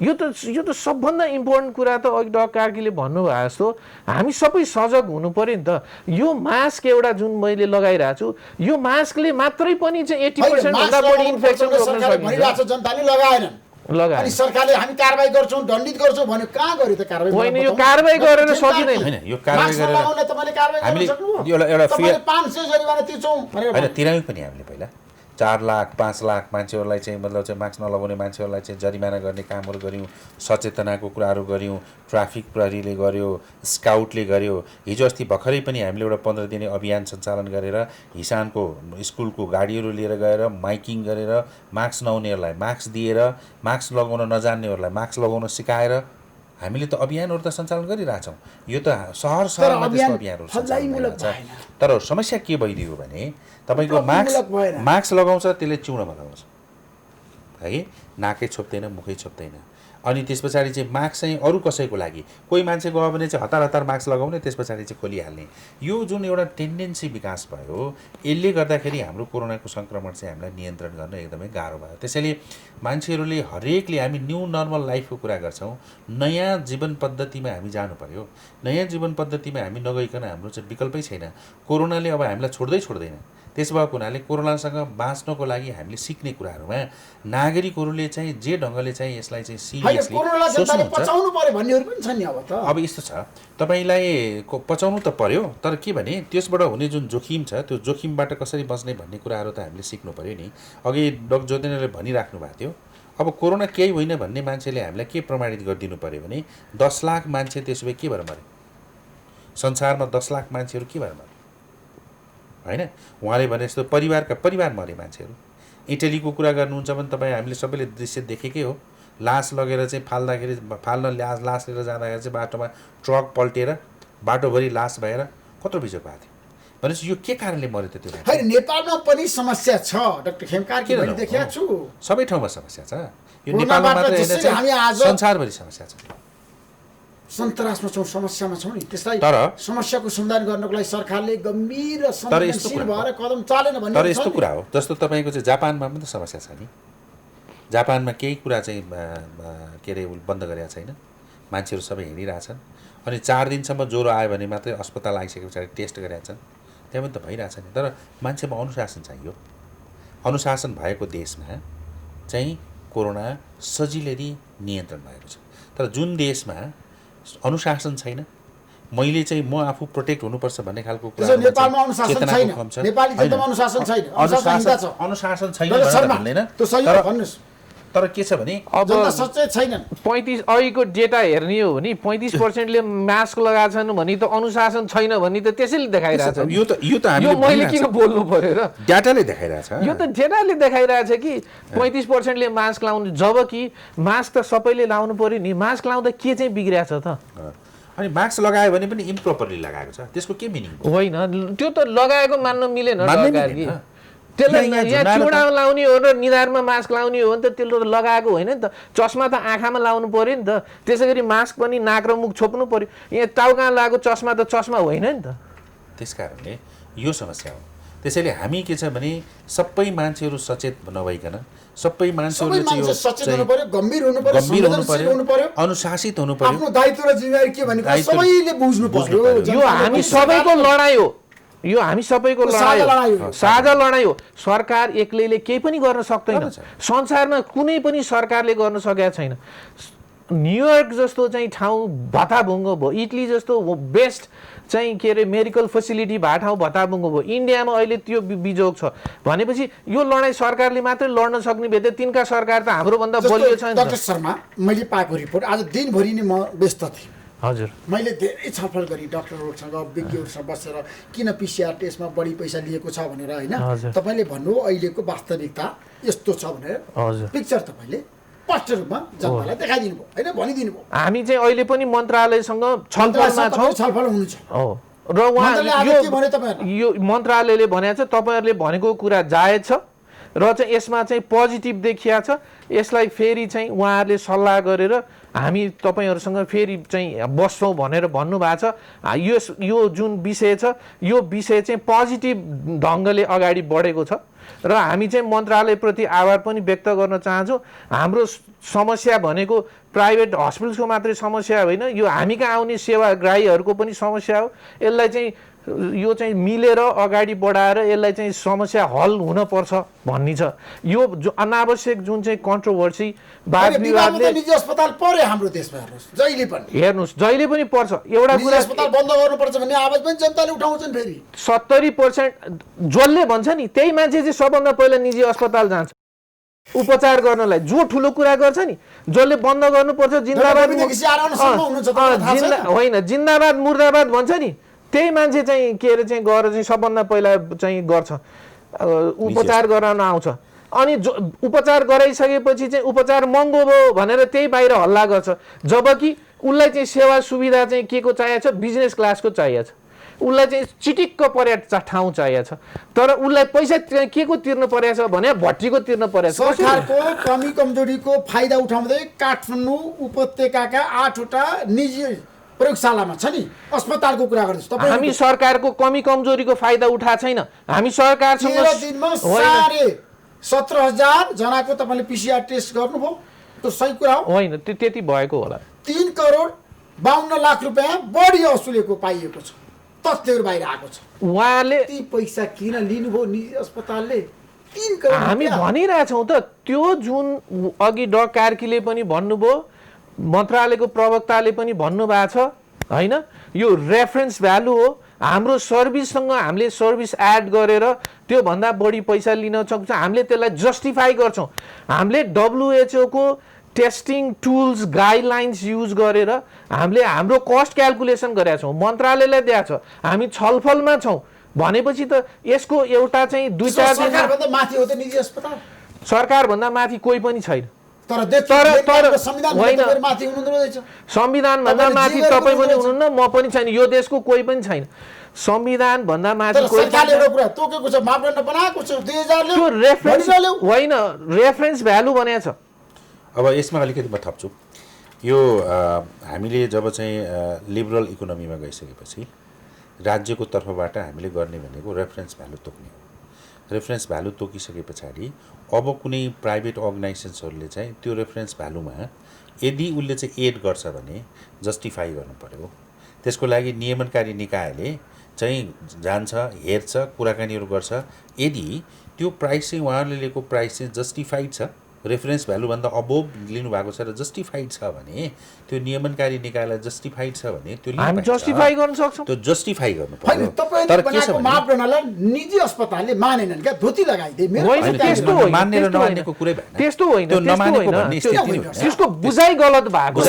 यो त सबभन्दा इम्पोर्टेन्ट कुरा त अघि डाक्टर कार्कीले भन्नुभएको जस्तो हामी सबै सजग हुनु पर्यो नि त। यो मास्क एउटा जुन मैले लगाइरहेको छु, यो मास्कले मात्रै पनि चाहिँ 80% भन्दा बढी इन्फेक्सन रोक्न सकिन्छ। जनताले लगाएनन्, अनि सरकारले हामी कारबाही गर्छौँ दण्डित गर्छौँ भन्यो, कहाँ गर्यो त कारबाही? होइन, यो कारबाही गरेर सकिँदैन। हैन, यो कारबाही गरेर तपाईले कारबाही गर्न सक्नुभयो? एउटा 500 जरिवाना तिर्छौँ हैन, तिरामी पनि हामीले पहिला 4 लाख 5 लाख मान्छेहरूलाई चाहिँ मतलब चाहिँ मास्क नलगाउने मान्छेहरूलाई चाहिँ जरिमाना गर्ने कामहरू गऱ्यौँ, सचेतनाको कुराहरू गऱ्यौँ, ट्राफिक प्रहरीले गर्यो, स्काउटले गर्यो। हिजो अस्ति भर्खरै पनि हामीले एउटा 15 दिने अभियान सञ्चालन गरेर हिसानको स्कुलको गाडीहरू लिएर गएर माइकिङ गरेर मास्क नहुनेहरूलाई मास्क दिएर मास्क लगाउन नजान्नेहरूलाई मास्क लगाउन सिकाएर हामीले त अभियानहरू त सञ्चालन गरिरहेछौँ। यो त सहर सहरमा त्यस्तो अभियानहरू सञ्चालन छ। तर समस्या के भइदियो भने तपाईँको मास्क लगाउँछ त्यसले चिउडमा लगाउँछ है, नाकै छोप्दैन मुखै छोप्दैन। अनि त्यस पछाडि चाहिँ मास्क चाहिँ अरू कसैको लागि कोही मान्छे गयो भने चाहिँ हतार हतार मास्क लगाउने, त्यस पछाडि चाहिँ खोलिहाल्ने, यो जुन एउटा टेन्डेन्सी विकास भयो यसले गर्दाखेरि हाम्रो कोरोनाको सङ्क्रमण चाहिँ हामीलाई नियन्त्रण गर्न एकदमै गाह्रो भयो। त्यसैले मान्छेहरूले हरेकले हामी न्यू नर्मल लाइफको कुरा गर्छौँ, नयाँ जीवन पद्धतिमा हामी जानु पर्यो। नयाँ जीवन पद्धतिमा हामी नगइकन हाम्रो चाहिँ विकल्पै छैन। कोरोनाले अब हामीलाई छोड्दैन। त्यसो भएको हुनाले कोरोनासँग बाँच्नको लागि हामीले सिक्ने कुराहरूमा नागरिकहरूले चाहिँ जे ढङ्गले चाहिँ यसलाई चाहिँ सिरियसली पचाउनु पर्यो भन्नेहरू पनि छ नि। अब यस्तो छ, तपाईँलाई पचाउनु त पर्यो, तर के भने त्यसबाट हुने जुन जोखिम छ त्यो जोखिमबाट कसरी बच्ने भन्ने कुराहरू त हामीले सिक्नु पर्यो नि। अघि डाक्टर ज्योतिनले भनिराख्नु भएको थियो, अब कोरोना केही होइन भन्ने मान्छेले हामीलाई के प्रमाणित गरिदिनु पर्यो भने 10 लाख मान्छे त्यसो भए के भएर मरे, संसारमा 10 लाख मान्छेहरू के भएर मरे होइन। उहाँले भने जस्तो परिवार मरे मान्छेहरू। इटलीको कुरा गर्नुहुन्छ भने तपाईँ हामीले सबैले दृश्य देखेकै हो, लास लगेर चाहिँ फाल्न लास लिएर जाँदाखेरि चाहिँ बाटोमा ट्रक पल्टेर बाटोभरि लास भएर कत्रो बिजोग भएको थियो। भनेपछि यो के कारणले मर्यो त त्यो मान्छे? होइन नेपालमा पनि समस्या छ डाक्टर खेमकार के मैले देखेको छु। सबै ठाउँमा समस्या छ, यो कोरोनाबाट नेपालमा मात्र जसरी हामी होइन, आज संसारभरि समस्या छ। सन्तरासमा छौँ, समस्यामा छौँ नि, त्यसलाई तर- समस्याको समाधान गर्नको लागि सरकारले गम्भीर र तर यस्तो संवेदनशील कुरा भएर कदम चालेन भन्ने तर छ यस्तो नि। कुरा हो, जस्तो तपाईँको चाहिँ जापानमा पनि त समस्या छ नि। जापानमा केही कुरा चाहिँ के अरे बन्द गरेका छैन, मान्छेहरू सबै हिँडिरहेछन्। अनि 4 दिनसम्म ज्वरो आयो भने मात्रै अस्पताल आइसके पछाडि टेस्ट गरेका छन्, त्यहाँ पनि त भइरहेछ नि। तर मान्छेमा अनुशासन चाहियो। अनुशासन भएको देशमा चाहिँ कोरोना सजिलै नियन्त्रण भएको छ। तर जुन देशमा अनुशासन छैन, मैले चाहिँ म आफू प्रोटेक्ट हुनुपर्छ भन्ने खालको त्यसो नेपालमा अनुशासन छैन, नेपाली जनतामा अनुशासन छैन, अनुशासनहीनता छ। अनुशासन छैन डाक्टर भनेर शर्मा, भन्दैन, त्यो सही हो भन्नुहोस्। तर के छ भने अब जनता सच्चै छैनन्। 35 अहिलेको डेटा हेर्ने हो भने 35%ले मास्क लगाएको छन् भने त अनुशासन छैन भन्ने त त्यसैले देखाइरहेछ। यो त हामीले यो मैले किन बोल्नु पर्यो र? डाटाले देखाइरहेछ। यो त डेटाले देखाइरहेछ कि 35%ले मास्क लाउनु, जबकि मास्क त सबैले लाउनु पर्यो नि। मास्क लाउँदा के चाहिँ बिग्रिरहेछ त? अनि मास्क लगायो भने पनि इम्प्रोपरली लगाएको छ, त्यसको के मिनिङ? होइन, त्यो त लगाएको मान्न मिलेन मान्नै सरकार मिलेन। कि। त्यसलाई यहाँ यहाँ झुन्डाएर चुडामा लाउने हो र निधारमा मास्क लाउने हो भने त त्यसले लगाएको होइन नि त। चस्मा त आँखामा लाउनु पर्यो नि त। त्यसै गरी मास्क पनि नाक र मुख छोप्नु पर्यो। यहाँ टाउकामा लगाएको चस्मा त चस्मा होइन नि त। त्यस कारणले यो समस्या हो। त्यसैले हामी के छ भने सबै मान्छेहरू सचेत नभइकन सबै मान्छेहरूले सबै मान्छे सचेत हुनु पर्यो, गम्भीर हुनु पर्यो, गम्भीर हुनु संवेदनशील हुनु पर्यो, अनुशासित हुनु पर्यो। आफ्नो दायित्व र जिम्मेवारी के भनेको दायित्व सबैले बुझ्नु पर्यो। यो हामी सबैको लडाइँ हो। यो हामी सबैको लडाइँ हो, साझा लडाइँ हो। सरकार एक्लैले केही पनि गर्न सक्दैन। संसारमा कुनै पनि सरकारले गर्न सकेका छैन। न्युयोर्क जस्तो चाहिँ ठाउँ भत्ताभुङ्गो भयो, इटली जस्तो बेस्ट चाहिँ के अरे मेडिकल फेसिलिटी भएको ठाउँ भत्ताभुङ्गो भयो। इन्डियामा अहिले त्यो बिजोग छ भनेपछि यो लडाइँ सरकारले मात्रै लड्न सक्ने भए त तिनका सरकार त हाम्रोभन्दा बलियो छ नि। डाक्टर शर्मा, मैले पाएको रिपोर्ट आज दिनभरि नै म व्यस्त थिएँ। हजुर, मैले धेरै छलफल गरेँ डक्टरहरूसँग, विज्ञहरूसँग बसेर किन पिसिआर टेस्टमा बढी पैसा लिएको छ भनेर, होइन? हजुर। तपाईँले भन्नु अहिलेको वास्तविकता यस्तो छ भनेर हजुर। पिक्चर तपाईँले स्पष्ट रूपमा जनतालाई देखाइदिनु भयो, होइन? भनिदिनु भयो। हामी चाहिँ अहिले पनि मन्त्रालयसँग छलफलमा छौँ। छलफल हुनुहुन्छ हो, र उहाँ मन्त्रालयले आज के भन्यो तपाईँहरूलाई? यो मन्त्रालयले भनेको छ तपाईँहरूले भनेको कुरा जायज छ र चाहिँ यसमा चाहिँ पोजिटिभ देखिया छ। यसलाई फेरि चाहिँ उहाँहरूले सल्लाह गरेर हामी तपाईँहरूसँग फेरि चाहिँ बस्छौँ भनेर भन्नुभएको छ। यो जुन विषय छ यो विषय चाहिँ पोजिटिभ ढङ्गले अगाडि बढेको छ र हामी चाहिँ मन्त्रालयप्रति आभार पनि व्यक्त गर्न चाहन्छौँ। हाम्रो समस्या भनेको प्राइभेट हस्पिटल्सको मात्रै समस्या होइन, यो हामी कहाँ आउने सेवाग्राहीहरूको पनि समस्या हो। यसलाई चाहिँ यो चाहिँ मिलेर अगाडि बढाएर यसलाई चाहिँ समस्या हल हुनपर्छ भन्ने छ। यो अनावश्यक जुन चाहिँ कन्ट्रोभर्सी वाद विवादले निजी अस्पताल पर्यो हाम्रो देशमा, हेर्नुहोस् जहिले पनि पर्छ। एउटा कुरा अस्पताल बन्द गर्नुपर्छ भन्ने आवाज पनि जनताले उठाउँछन्। फेरि 70% जसले भन्छ नि त्यही मान्छे चाहिँ सबभन्दा पहिला निजी अस्पताल जान्छ उपचार गर्नलाई। जो ठुलो कुरा गर्छ नि, जसले बन्द गर्नुपर्छ जिन्दाबाद होइन जिन्दाबाद मुर्दाबाद भन्छ नि, त्यही मान्छे चाहिँ के अरे चाहिँ गएर चाहिँ सबभन्दा पहिला चाहिँ गर्छ, उपचार गराउन आउँछ। अनि उपचार गराइसकेपछि चाहिँ उपचार महँगो भयो भनेर त्यही बाहिर हल्ला गर्छ। जबकि उसलाई चाहिँ सेवा सुविधा चाहिँ के को चाहिएको छ? बिजनेस क्लासको चाहिएको छ। उसलाई चाहिँ चिटिक्क पर्या ठाउँ चाहिएको छ। तर उसलाई पैसा के को तिर्नु परेको छ भने भट्टीको तिर्नु परेको छ। सरकारको कमी कमजोरीको फाइदा उठाउँदै काठमाडौँ उपत्यकाका 8वटा निजी प्रयोगशालामा छ नि अस्पतालको कुरा गर्दैछ। हामी सरकारको कमी कमजोरीको फाइदा उठाएको छैन। हामी सरकारसँग 13 दिनमा 17,000 जनाको तपाईँले पिसिआर टेस्ट गर्नुभयो, त्यो सही कुरा हो? होइन, त्यति भएको होला। 3 करोड 52 लाख रुपियाँ बढी असुलेको पाइएको छ, तथ्यहरू बाहिर आएको छ। उहाँले ती पैसा किन लिनुभयो निजी अस्पतालले? 3 करोड हामी भनिरहेछौँ त। त्यो जुन अघि डा कार्कीले पनि भन्नुभयो, मन्त्रालयको प्रवक्ताले पनि भन्नुभएको छ, होइन? यो रेफरेन्स भ्यालु हो। हाम्रो सर्भिससँग हामीले सर्भिस एड गरेर त्योभन्दा बढी पैसा लिन सक्छ, हामीले त्यसलाई जस्टिफाई गर्छौँ। हामीले WHO को टेस्टिङ टुल्स गाइडलाइन्स युज गरेर हामीले हाम्रो कस्ट क्यालकुलेसन गरेका छौँ, मन्त्रालयलाई दिएको छ। हामी छलफलमा छौँ भनेपछि त यसको एउटा चाहिँ 2-4 दिन सरकारभन्दा माथि हो त निजी अस्पताल। सरकारभन्दा माथि कोही पनि छैन। संविधानभन्दा संविधानभन्दा माथि तपाईँ पनि हुनुहुन्न, म पनि छैन, यो देशको कोही पनि छैन। संविधान भन्दा माथि तर सरकारले एउटा कुरा तोकेको छ, मापदण्ड बनाएको छ, 2000 त्यो रेफरेन्स होइन, रेफरेन्स भ्यालु भनेको छ। अब यसमा अलिकति म थप्छु। यो हामीले जब चाहिँ लिबरल इकोनोमीमा गइसकेपछि राज्यको तर्फबाट हामीले गर्ने भनेको रेफरेन्स भ्यालु तोक्ने हो। रेफरेन्स भ्यालु तोकिसके पछाडि अब कुनै प्राइभेट अर्गनाइजेसन्सहरूले चाहिँ त्यो रेफरेन्स भ्यालुमा यदि उसले चाहिँ एड गर्छ भने जस्टिफाई गर्नु पर्यो। त्यसको लागि नियमनकारी निकायले चाहिँ जान्छ, हेर्छ, कुराकानीहरू गर्छ। यदि त्यो प्राइस चाहिँ उहाँहरूले लिएको प्राइस चाहिँ जस्टिफाइड छ, रेफरेन्स भ्यालुभन्दा अबोभ लिनुभएको छ र जस्टिफाइड छ भने, त्यो नियमनकारी निकायलाई जस्टिफाइड छ भने त्यो हामी जस्टिफाई गर्न सक्छौँ। त्यो जस्टिफाई गर्नु होइन, पर्यो। तपाईँले बनाएको मापदण्डलाई निजी अस्पतालले मानेनन् क्या, धोती लगाइदिए। होइन, त्यस्तो होइन, मान्ने र नमान्नेको कुरै भएन। त्यस्तो होइन, त्यो नमानेको भन्ने स्थिति नै होइन। त्यसको बुझाइ गलत भएको हो,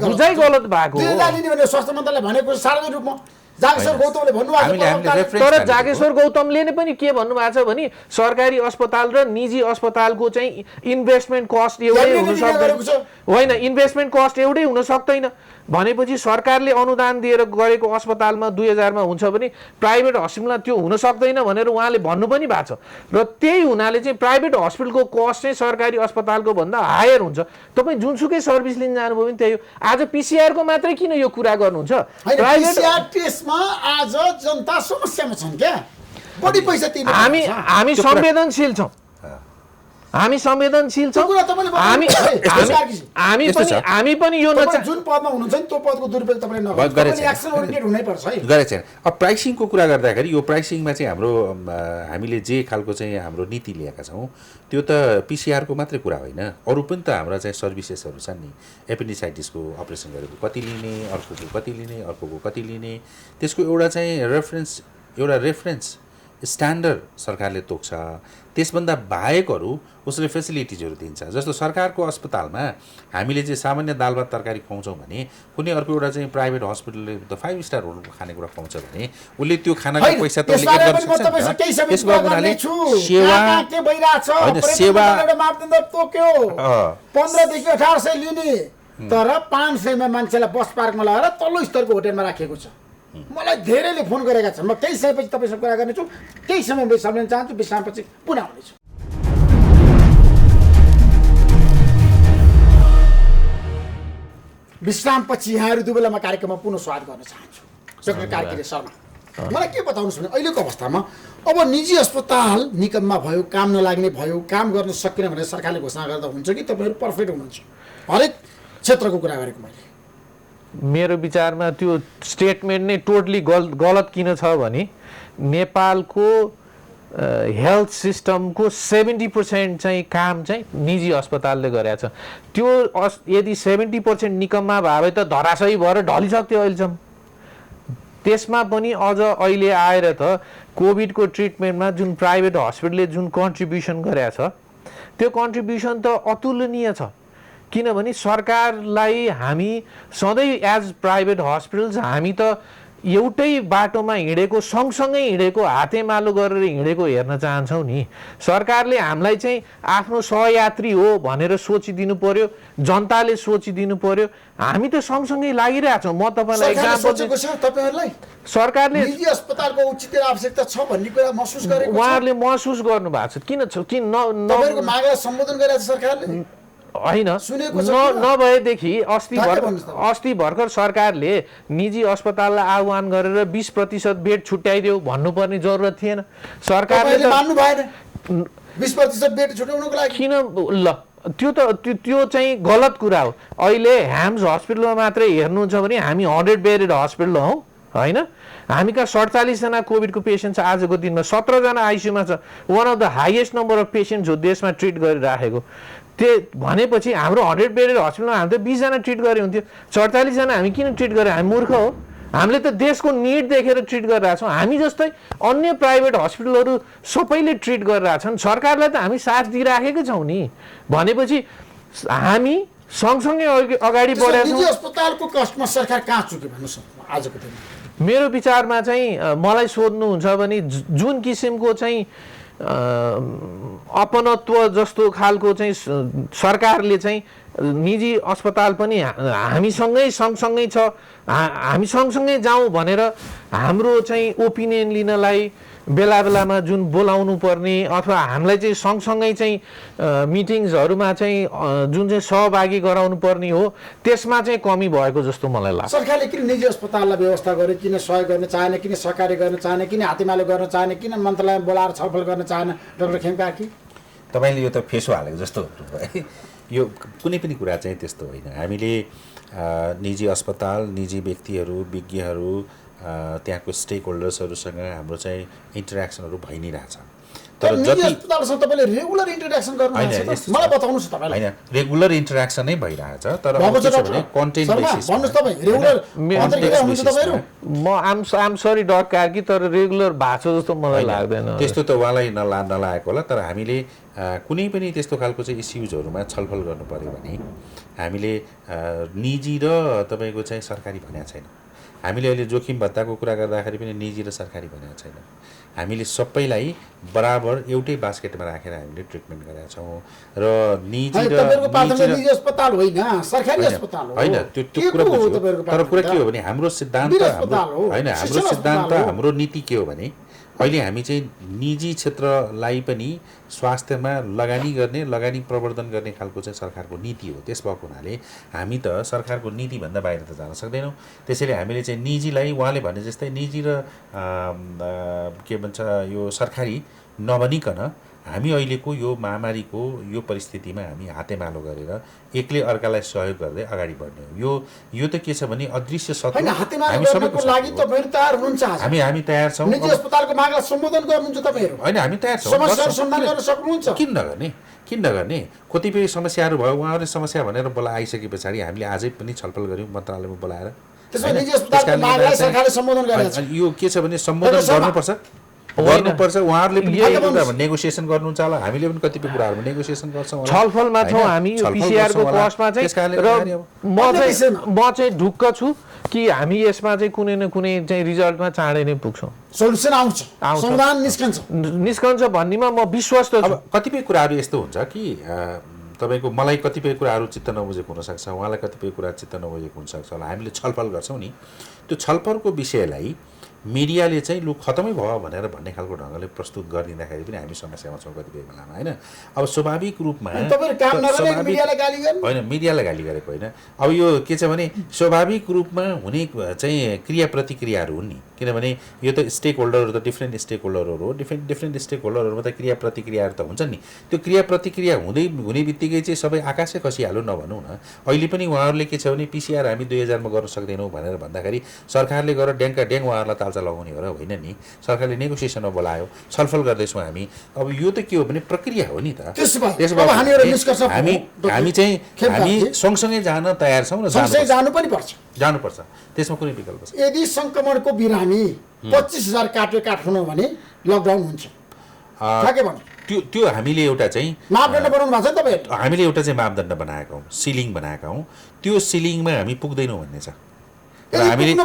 बुझाइ गलत भएको हो। 2000 लिने भने स्वास्थ्य मन्त्रालयले भनेको सार्वजनिक रूपमा जागेश्वर गौतमले भन्नुभएको। तर जागेश्वर गौतमले नै पनि के भन्नुभएको छ भने सरकारी अस्पताल र निजी अस्पतालको चाहिँ इन्भेस्टमेन्ट कस्ट एउटै हुन सक्दैन। होइन, इन्भेस्टमेन्ट कस्ट एउटै हुन सक्दैन भनेपछि सरकारले अनुदान दिएर गरेको अस्पतालमा 2000 मा हुन्छ भने प्राइभेट हस्पिटलमा त्यो हुन सक्दैन भनेर उहाँले भन्नु पनि भएको छ। र त्यही हुनाले चाहिँ प्राइभेट हस्पिटलको कस्ट चाहिँ सरकारी अस्पतालको भन्दा हायर हुन्छ। तपाईँ जुनसुकै सर्भिस लिन जानुभयो भने त्यही हो। आज पिसिआरको मात्रै किन यो कुरा गर्नुहुन्छ? प्राइभेट टेस्टमा आज जनता समस्यामा छन् क्या, बढी पैसा तिर्नु। हामी संवेदनशील छौँ, हामी संवेदनशील छौँ। हामी पनि यो जुन पदमा हुनुहुन्छ नि त्यो पदको दुरुपयोग तपाईँले नगर्नु, एक्सन ओरिएन्टेड हुनै पर्छ है। गरेको छैन। अब प्राइसिङको कुरा गर्दाखेरि यो प्राइसिङमा चाहिँ हामीले जे खालको चाहिँ हाम्रो नीति लिएका छौँ त्यो त पिसिआरको मात्रै कुरा होइन, अरू पनि त हाम्रा चाहिँ सर्भिसेसहरू छन् नि। एपेन्डिसाइटिसको अपरेसन गरेको कति लिने, अर्कोको कति लिने, अर्कोको कति लिने, त्यसको एउटा चाहिँ रेफरेन्स स्ट्यान्डर्ड सरकारले तोक्छ। त्यसभन्दा बाहेकहरू उसले फेसिलिटिजहरू दिन्छ। जस्तो सरकारको अस्पतालमा हामीले चाहिँ सामान्य दाल भात तरकारी खुवाउँछौँ भने कुनै अर्को एउटा चाहिँ प्राइभेट हस्पिटलले त 5 स्टार होटलको खानेकुरा खुवाउँछ भने उसले त्यो खानाको पैसा त उसले गर्न सक्छ। त्यसमा उनीहरूले सेवा 15 देखि 1800 लिने तर 500 मा मान्छेलाई बस पार्कमा लगाएर तल्लो स्तरको होटलमा राखेको छ। मलाई धेरैले फोन गरेका छन्। म केही समयपछि तपाईँसँग कुरा गर्नेछु, केही समय विश्राम लिन चाहन्छु, विश्रामपछि पुनः आउनेछु। विश्रामपछि यहाँहरू दुवैलाई म कार्यक्रममा पुनः स्वागत गर्न चाहन्छु। डाक्टर कार्की शर्मा, मलाई के बताउनुहोस् भने अहिलेको अवस्थामा अब निजी अस्पताल निकममा भयो, काम नलाग्ने भयो, काम गर्न सकिन भनेर सरकारले घोषणा गर्दा हुन्छ कि तपाईँहरू पर्फेक्ट हुनुहुन्छ? हरेक क्षेत्रको कुरा गरेको मैले। मेरो विचारमा त्यो स्टेटमेन्ट नै टोटली गलत किन छ भने नेपालको हेल्थ सिस्टमको 70% चाहिँ काम चाहिँ निजी अस्पतालले गरेको छ। त्यो यदि 70% निकममा भए त धराशयी भएर ढलिसक्थ्यो अहिलेसम्म। त्यसमा पनि अझ अहिले आएर त कोभिडको ट्रिटमेन्टमा जुन प्राइभेट हस्पिटलले जुन कन्ट्रिब्युसन गरेको छ त्यो कन्ट्रिब्युसन त अतुलनीय छ। किनभने सरकारलाई हामी सधैँ एज प्राइभेट हस्पिटल्स हामी त एउटै बाटोमा हिँडेको, सँगसँगै हिँडेको, हातेमालो गरेर हिँडेको हेर्न चाहन्छौँ नि। सरकारले हामीलाई चाहिँ आफ्नो सहयात्री हो भनेर सोचिदिनु पर्यो, जनताले सोचिदिनु पर्यो। हामी त सँगसँगै लागिरहेछौँ। म तपाईँलाई सरकारले निजी अस्पतालको उचित आवश्यकता छ भन्ने कुरा महसुस गरेको छ, उहाँहरूले महसुस गर्नुभएको छ। किन तपाईँको मागलाई सम्बोधन गरेको छ सरकारले? होइन, नभएदेखि अस्ति भर्खर सरकारले निजी अस्पताललाई आह्वान गरेर 20% बेड छुट्याइदेऊ भन्नुपर्ने जरुरत थिएन। सरकारले मान्नु भएन 20% बेड छुट्याउनको लागि। किन ल त्यो चाहिँ गलत कुरा हो। अहिले ह्याम्स हस्पिटलमा मात्रै हेर्नुहुन्छ भने हामी 100 बेडेड हस्पिटल हौ, होइन? हामी कहाँ 47 जना कोभिडको पेसेन्ट छ। आजको दिनमा 17 जना आइसियुमा छ। One of the highest number of patient जो देशमा ट्रिट गरिराखेको। त्यो भनेपछि हाम्रो 100 बेडेड हस्पिटलमा हामी त 20 जना ट्रिट गरे हुन्थ्यो। 48 जना हामी किन ट्रिट गरे? हामी मूर्ख हो? हामीले त देशको निड देखेर ट्रिट गरिरहेछौँ। हामी जस्तै अन्य प्राइभेट हस्पिटलहरू सबैले ट्रिट गरिरहेछन्। सरकारलाई त हामी साथ दिइराखेकै छौँ नि। भनेपछि हामी सँगसँगै अगाडि बढेका छौँ। निजी अस्पतालको कस्टमा सरकार कहाँ चुक्यो भन्नुहोस् आजको दिनमा? मेरो विचारमा चाहिँ मलाई सोध्नुहुन्छ भने जुन किसिमको चाहिँ अपनत्व जस्तो खालको चाहिँ सरकारले चाहिँ निजी अस्पताल पनि हामीसँगै सँगसँगै छ, हामी सँगसँगै जाउँ भनेर हाम्रो चाहिँ ओपिनियन लिनलाई बेला बेलामा जुन बोलाउनु पर्ने अथवा हामीलाई चाहिँ सँगसँगै चाहिँ मिटिङ्सहरूमा चाहिँ जुन चाहिँ सहभागी गराउनु पर्ने हो त्यसमा चाहिँ कमी भएको जस्तो मलाई लाग्छ। सरकारले किन निजी अस्पताललाई व्यवस्था गर्यो, किन सहयोग गर्न चाहेन, किन सहकारी गर्न चाहेन, किन हातेमालो गर्न चाहेन, किन मन्त्रालयमा बोलाएर छलफल गर्न चाहेन? डाक्टर खेमकाकी, तपाईँले यो त फेसो हालेको जस्तो है। यो कुनै पनि कुरा चाहिँ त्यस्तो होइन। हामीले निजी अस्पताल, निजी व्यक्तिहरू, विज्ञहरू, त्यहाँको स्टेक होल्डर्सहरूसँग हाम्रो चाहिँ इन्टरेक्सनहरू भइ नै रहेछ। तर निजी अस्पतालसँग तपाईँले रेगुलर इन्टरेक्सन गर्नुहुन्छ त? मलाई बताउनुहोस् तपाईँले। होइन, रेगुलर इन्टरेक्सन नै भइरहेछ, तर कन्टेन्ट बेसिस भन्नुहोस् तपाईँ रेगुलर पत्रकार हुनुहुन्छ तपाईँहरू? म आम सरी डक्टर कार्की, तर रेगुलर भएको जस्तो मलाई लाग्दैन। त्यस्तो त उहाँलाई नलागेको होला, तर हामीले कुनै पनि त्यस्तो खालको चाहिँ इस्युजहरूमा छलफल गर्नु पर्यो भने हामीले निजी र तपाईँको चाहिँ सरकारी भनेको छैन। हामीले अहिले जोखिम भत्ताको कुरा गर्दाखेरि पनि निजी र सरकारी भनेको छैन। हामीले सबैलाई बराबर एउटै बास्केटमा राखेर हामीले ट्रिटमेन्ट गरेका छौँ। र निजी र निजी अस्पताल होइन, सरकारी अस्पताल हो। होइन, त्यो कुरा बुझ्यो, तर कुरा के हो भने हाम्रो सिद्धान्त हाम्रो नीति के हो भने अहिले हामी चाहिँ निजी क्षेत्रलाई पनि स्वास्थ्यमा लगानी प्रवर्धन गर्ने खालको चाहिँ सरकारको नीति हो। त्यस भएको हुनाले हामी त सरकारको नीतिभन्दा बाहिर त जान सक्दैनौँ। त्यसैले हामीले चाहिँ निजीलाई उहाँले भने जस्तै निजी र के भन्छ यो सरकारी नभनिकन हामी अहिलेको यो महामारीको यो परिस्थितिमा हामी हातेमालो गरेर एकले अर्कालाई सहयोग गर्दै अगाडि बढ्ने हो। यो त के छ भने अदृश्य शत्रु हामी सबैको लागि तपाईहरु तयार हुनुहुन्छ। हामी तयार छौँ। निजी अस्पतालको मागलाई सम्बोधन गर्नुहुन्छ तपाईहरु? हैन, हामी तयार छौँ। समस्याहरू समाधान गर्न सक्नुहुन्छ? किन नगर्ने? कतिपय समस्याहरू भयो, उहाँहरूले समस्या भनेर आइसके पछाडि हामीले आजै पनि छलफल गर्यौँ मन्त्रालयमा बोलाएर। त्यसमा निजी अस्पतालको मागलाई सरकारले सम्बोधन गरेको छ। यो के छ भने सम्बोधन गर्नुपर्छ। उहाँहरूले पनि नेगोसिएसन गर्नुहुन्छ होला, हामीले पनि कतिपय कुराहरूमा नेगोसिएसन गर्छौँ, छलफलमा छौँ हामी। यो पीसीआरको कस्टमा चाहिँ र म चाहिँ ढुक्क छु कि हामी यसमा चाहिँ कुनै न कुनै चाहिँ रिजल्टमा चाँडै नै पुग्छौँ। सोल्युसन आउँछ, समाधान निस्कन्छ भन्नेमा म विश्वस्त छु। कतिपय कुराहरू यस्तो हुन्छ कि तपाईँको मलाई कतिपय कुराहरू चित्त नबुझेको हुनसक्छ, उहाँलाई कतिपय कुरा चित्त नबुझेको हुनसक्छ होला। हामीले छलफल गर्छौँ नि, त्यो छलफलको विषयलाई मिडियाले चाहिँ लु खतमै भयो भनेर भन्ने खालको ढङ्गले प्रस्तुत गरिदिँदाखेरि पनि हामी समस्यामा छौँ कतिपय बेलामा। होइन, अब स्वाभाविक रूपमा होइन, मिडियालाई गाली गरेको होइन। अब यो के छ भने स्वाभाविक रूपमा हुने चाहिँ क्रिया प्रतिक्रियाहरू हुन् नि। किनभने यो त स्टेक होल्डरहरू त डिफ्रेन्ट स्टेक होल्डरहरू हो। डिफ्रेन्ट स्टेक होल्डरहरूमा त क्रिया प्रतिक्रियाहरू त हुन्छन् नि। त्यो क्रिया प्रतिक्रिया हुने बित्तिकै चाहिँ सबै आकाशै खसिहाल्यो नभनौँ न। अहिले पनि उहाँहरूले के छ भने पिसिआर हामी 2000मा गर्न सक्दैनौँ भनेर भन्दाखेरि सरकारले गरेर ड्याङ उहाँहरूलाई तालचा लगाउने हो र होइन नि। सरकारले नेगोसिएसनमा बोलायो, छलफल गर्दैछौँ हामी। अब यो त के हो भने प्रक्रिया हो नि त। हामी सँगसँगै जान तयार छौँ र जानुपर्छ। त्यसमा कुनै विकल्प छ? यदि संक्रमणको बिरामी 25,000 काट्यो काठमाडौँ भने लकडाउन हुन्छ। त्यो हामीले एउटा चाहिँ मापदण्ड बनाउनु भएको छ तपाईहरु? हामीले एउटा चाहिँ मापदण्ड बनाएका हौँ, सिलिङ बनाएका हौँ। त्यो सिलिङमा हामी पुग्दैनौँ भन्ने छ। हामीले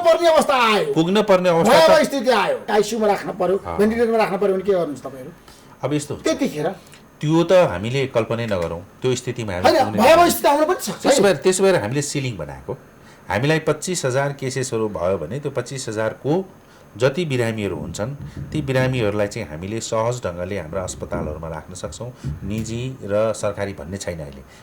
पुग्न पर्ने अवस्था स्थिति आयो, आइसियुमा राख्न पर्यो, भेन्टिलेटरमा राख्न पर्यो भने के गर्नुहुन्छ तपाईहरु? अब यस्तो त्यतिखेर त्यो त हामीले कल्पनै नगरौँ। त्यो स्थितिमा त्यसो भएर हामीले सिलिङ बनाएको। हामीलाई 25,000 केसेसहरू भयो भने त्यो 25,000को जति बिरामीहरू हुन्छन् ती बिरामीहरूलाई चाहिँ हामीले सहज ढङ्गले हाम्रा अस्पतालहरूमा राख्न सक्छौँ। निजी र सरकारी भन्ने छैन।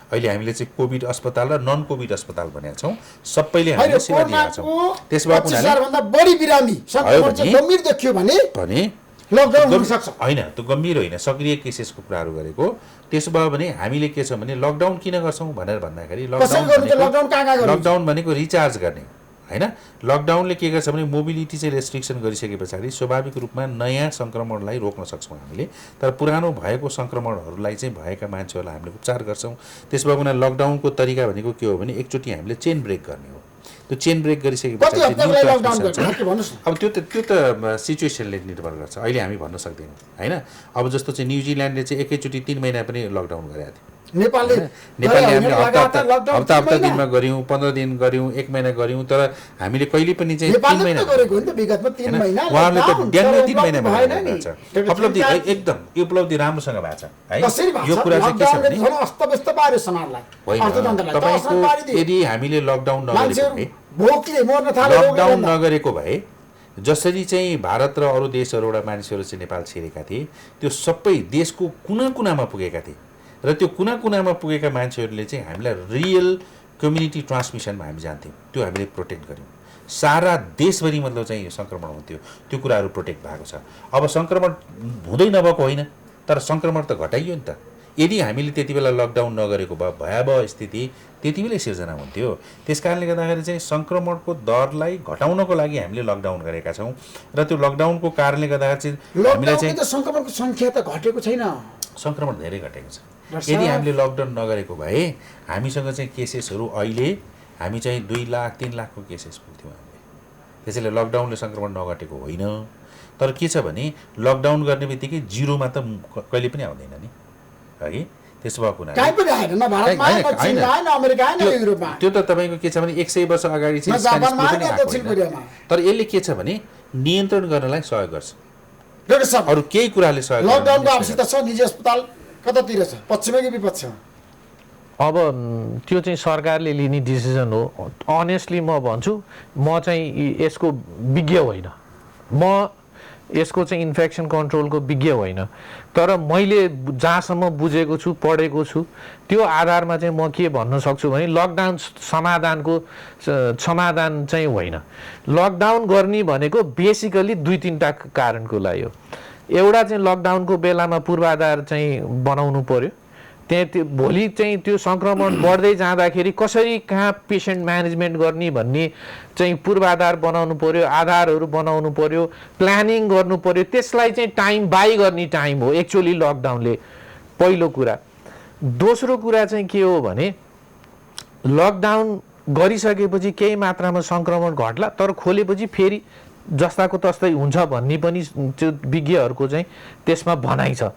अहिले हामीले चाहिँ कोभिड अस्पताल र नन कोभिड अस्पताल भनेका छौँ। सबैले हामीले सेवा दिएका छौँ। त्यसमा भन्दा बढी बिरामी गम्भीर देखियो भने लकडाउन हुन सक्छ। होइन, त्यो गम्भीर होइन, सक्रिय केसेसको कुराहरू गरेको। त्यसो भयो भने हामीले के छ भने लकडाउन किन गर्छौँ भनेर भन्दाखेरि लकडाउन भनेको रिचार्ज गर्ने होइन। लकडाउनले के गर्छ भने मोबिलिटी चाहिँ रेस्ट्रिक्सन गरिसके पछाडि स्वाभाविक रूपमा नयाँ सङ्क्रमणलाई रोक्न सक्छौँ हामीले। तर पुरानो भएको सङ्क्रमणहरूलाई चाहिँ भएका मान्छेहरूलाई हामीले उपचार गर्छौँ। त्यसो भए लकडाउनको तरिका भनेको के हो भने एकचोटि हामीले चेन ब्रेक गर्ने हो। त्यो चेन ब्रेक गरिसके पछाडि अब त्यो त सिचुएसनले निर्भर गर्छ। अहिले हामी भन्न सक्दैनौँ होइन। अब जस्तो चाहिँ न्युजिल्यान्डले चाहिँ एकैचोटि 3 महिना पनि लकडाउन गरेको थियो नेपालले हामीले लगातार लकडाउन हप्ता दिनमा गऱ्यौँ, 15 दिन गऱ्यौँ, 1 महिना गऱ्यौँ, तर हामीले कहिले पनि चाहिँ 3 महिना गरेको हो नि त विगतमा 3 महिना उहाँहरूले त ड्याङ्गै 3 महिनामा भएन गर्नु नि भएको छ। उपलब्धि एकदम उपलब्धि राम्रोसँग भएको छ है। यो कुरा चाहिँ के छ भने अस्तव्यस्त पार्यो समाजलाई, अर्थतन्त्रलाई तपाईँको यदि हामीले लकडाउन नगरेको भए भोकले मर्न थाले, लकडाउन नगरेको भए जसरी चाहिँ भारत र अरू देशहरूबाट मानिसहरू चाहिँ नेपाल छिरेका थिए, त्यो सबै देशको कुना कुनामा पुगेका थिए र त्यो कुना कुनामा पुगेका मान्छेहरूले चाहिँ हामीलाई रियल कम्युनिटी ट्रान्समिसनमा हामी जान्थ्यौँ, त्यो हामीले प्रोटेक्ट गऱ्यौँ। सारा देशभरि मतलब चाहिँ सङ्क्रमण हुन्थ्यो, त्यो कुराहरू प्रोटेक्ट भएको छ। अब सङ्क्रमण हुँदै नभएको होइन, तर सङ्क्रमण त घटाइयो नि त। यदि हामीले त्यति बेला लकडाउन नगरेको भए भयावह स्थिति त्यति बेलै सिर्जना हुन्थ्यो। त्यस कारणले गर्दाखेरि चाहिँ सङ्क्रमणको दरलाई घटाउनको लागि हामीले लकडाउन गरेका छौँ र त्यो लकडाउनको कारणले गर्दाखेरि चाहिँ हामीलाई चाहिँ सङ्क्रमणको सङ्ख्या त घटेको छैन, सङ्क्रमण धेरै घटेको छ। यदि हामीले लकडाउन नगरेको भए हामीसँग चाहिँ केसेसहरू अहिले हामी चाहिँ 2 लाख 3 लाखको केसेस पुग्थ्यौँ हामीले। त्यसैले लकडाउनले सङ्क्रमण नघटेको होइन, तर के छ भने लकडाउन गर्ने बित्तिकै जिरोमा त कहिले पनि आउँदैन नि है। त्यसो भएको हुनाले त्यो त तपाईँको के छ भने 100 वर्ष अगाडि चाहिँ तर यसले के छ भने नियन्त्रण गर्नलाई सहयोग गर्छ। अरू केही कुराले सहयोग लकडाउनको आवश्यकता छ। निजी अस्पताल कतातिर छ, पश्चिमै कि विपक्षमा? अब त्यो चाहिँ सरकारले लिने डिसिजन हो। अनेस्टली म भन्छु, म चाहिँ यसको विज्ञ होइन, म यसको चाहिँ इन्फेक्सन कन्ट्रोलको विज्ञ होइन, तर मैले जहाँसम्म बुझेको छु, पढेको छु, त्यो आधारमा चाहिँ म के भन्न सक्छु भने लकडाउन समाधान चाहिँ होइन। लकडाउन गर्ने भनेको बेसिकली 2-3टा कारणको लागि हो। एउटा चाहिँ लकडाउनको बेलामा पूर्वाधार चाहिँ बनाउनु पर्यो, त्यो भोलि चाहिँ त्यो सङ्क्रमण बढ्दै जाँदाखेरि कसरी कहाँ पेसेन्ट म्यानेजमेन्ट गर्ने भन्ने चाहिँ पूर्वाधार बनाउनु पर्यो, आधारहरू बनाउनु पर्यो, प्लानिङ गर्नु पर्यो। त्यसलाई चाहिँ टाइम बाई गर्ने टाइम हो एक्चुअली लकडाउनले, पहिलो कुरा। दोस्रो कुरा चाहिँ के हो भने लकडाउन गरिसकेपछि केही मात्रामा सङ्क्रमण घट्ला, तर खोलेपछि फेरि जस्ताको तस्तै हुन्छ भन्ने पनि त्यो विज्ञहरूको चाहिँ त्यसमा भनाइ छ।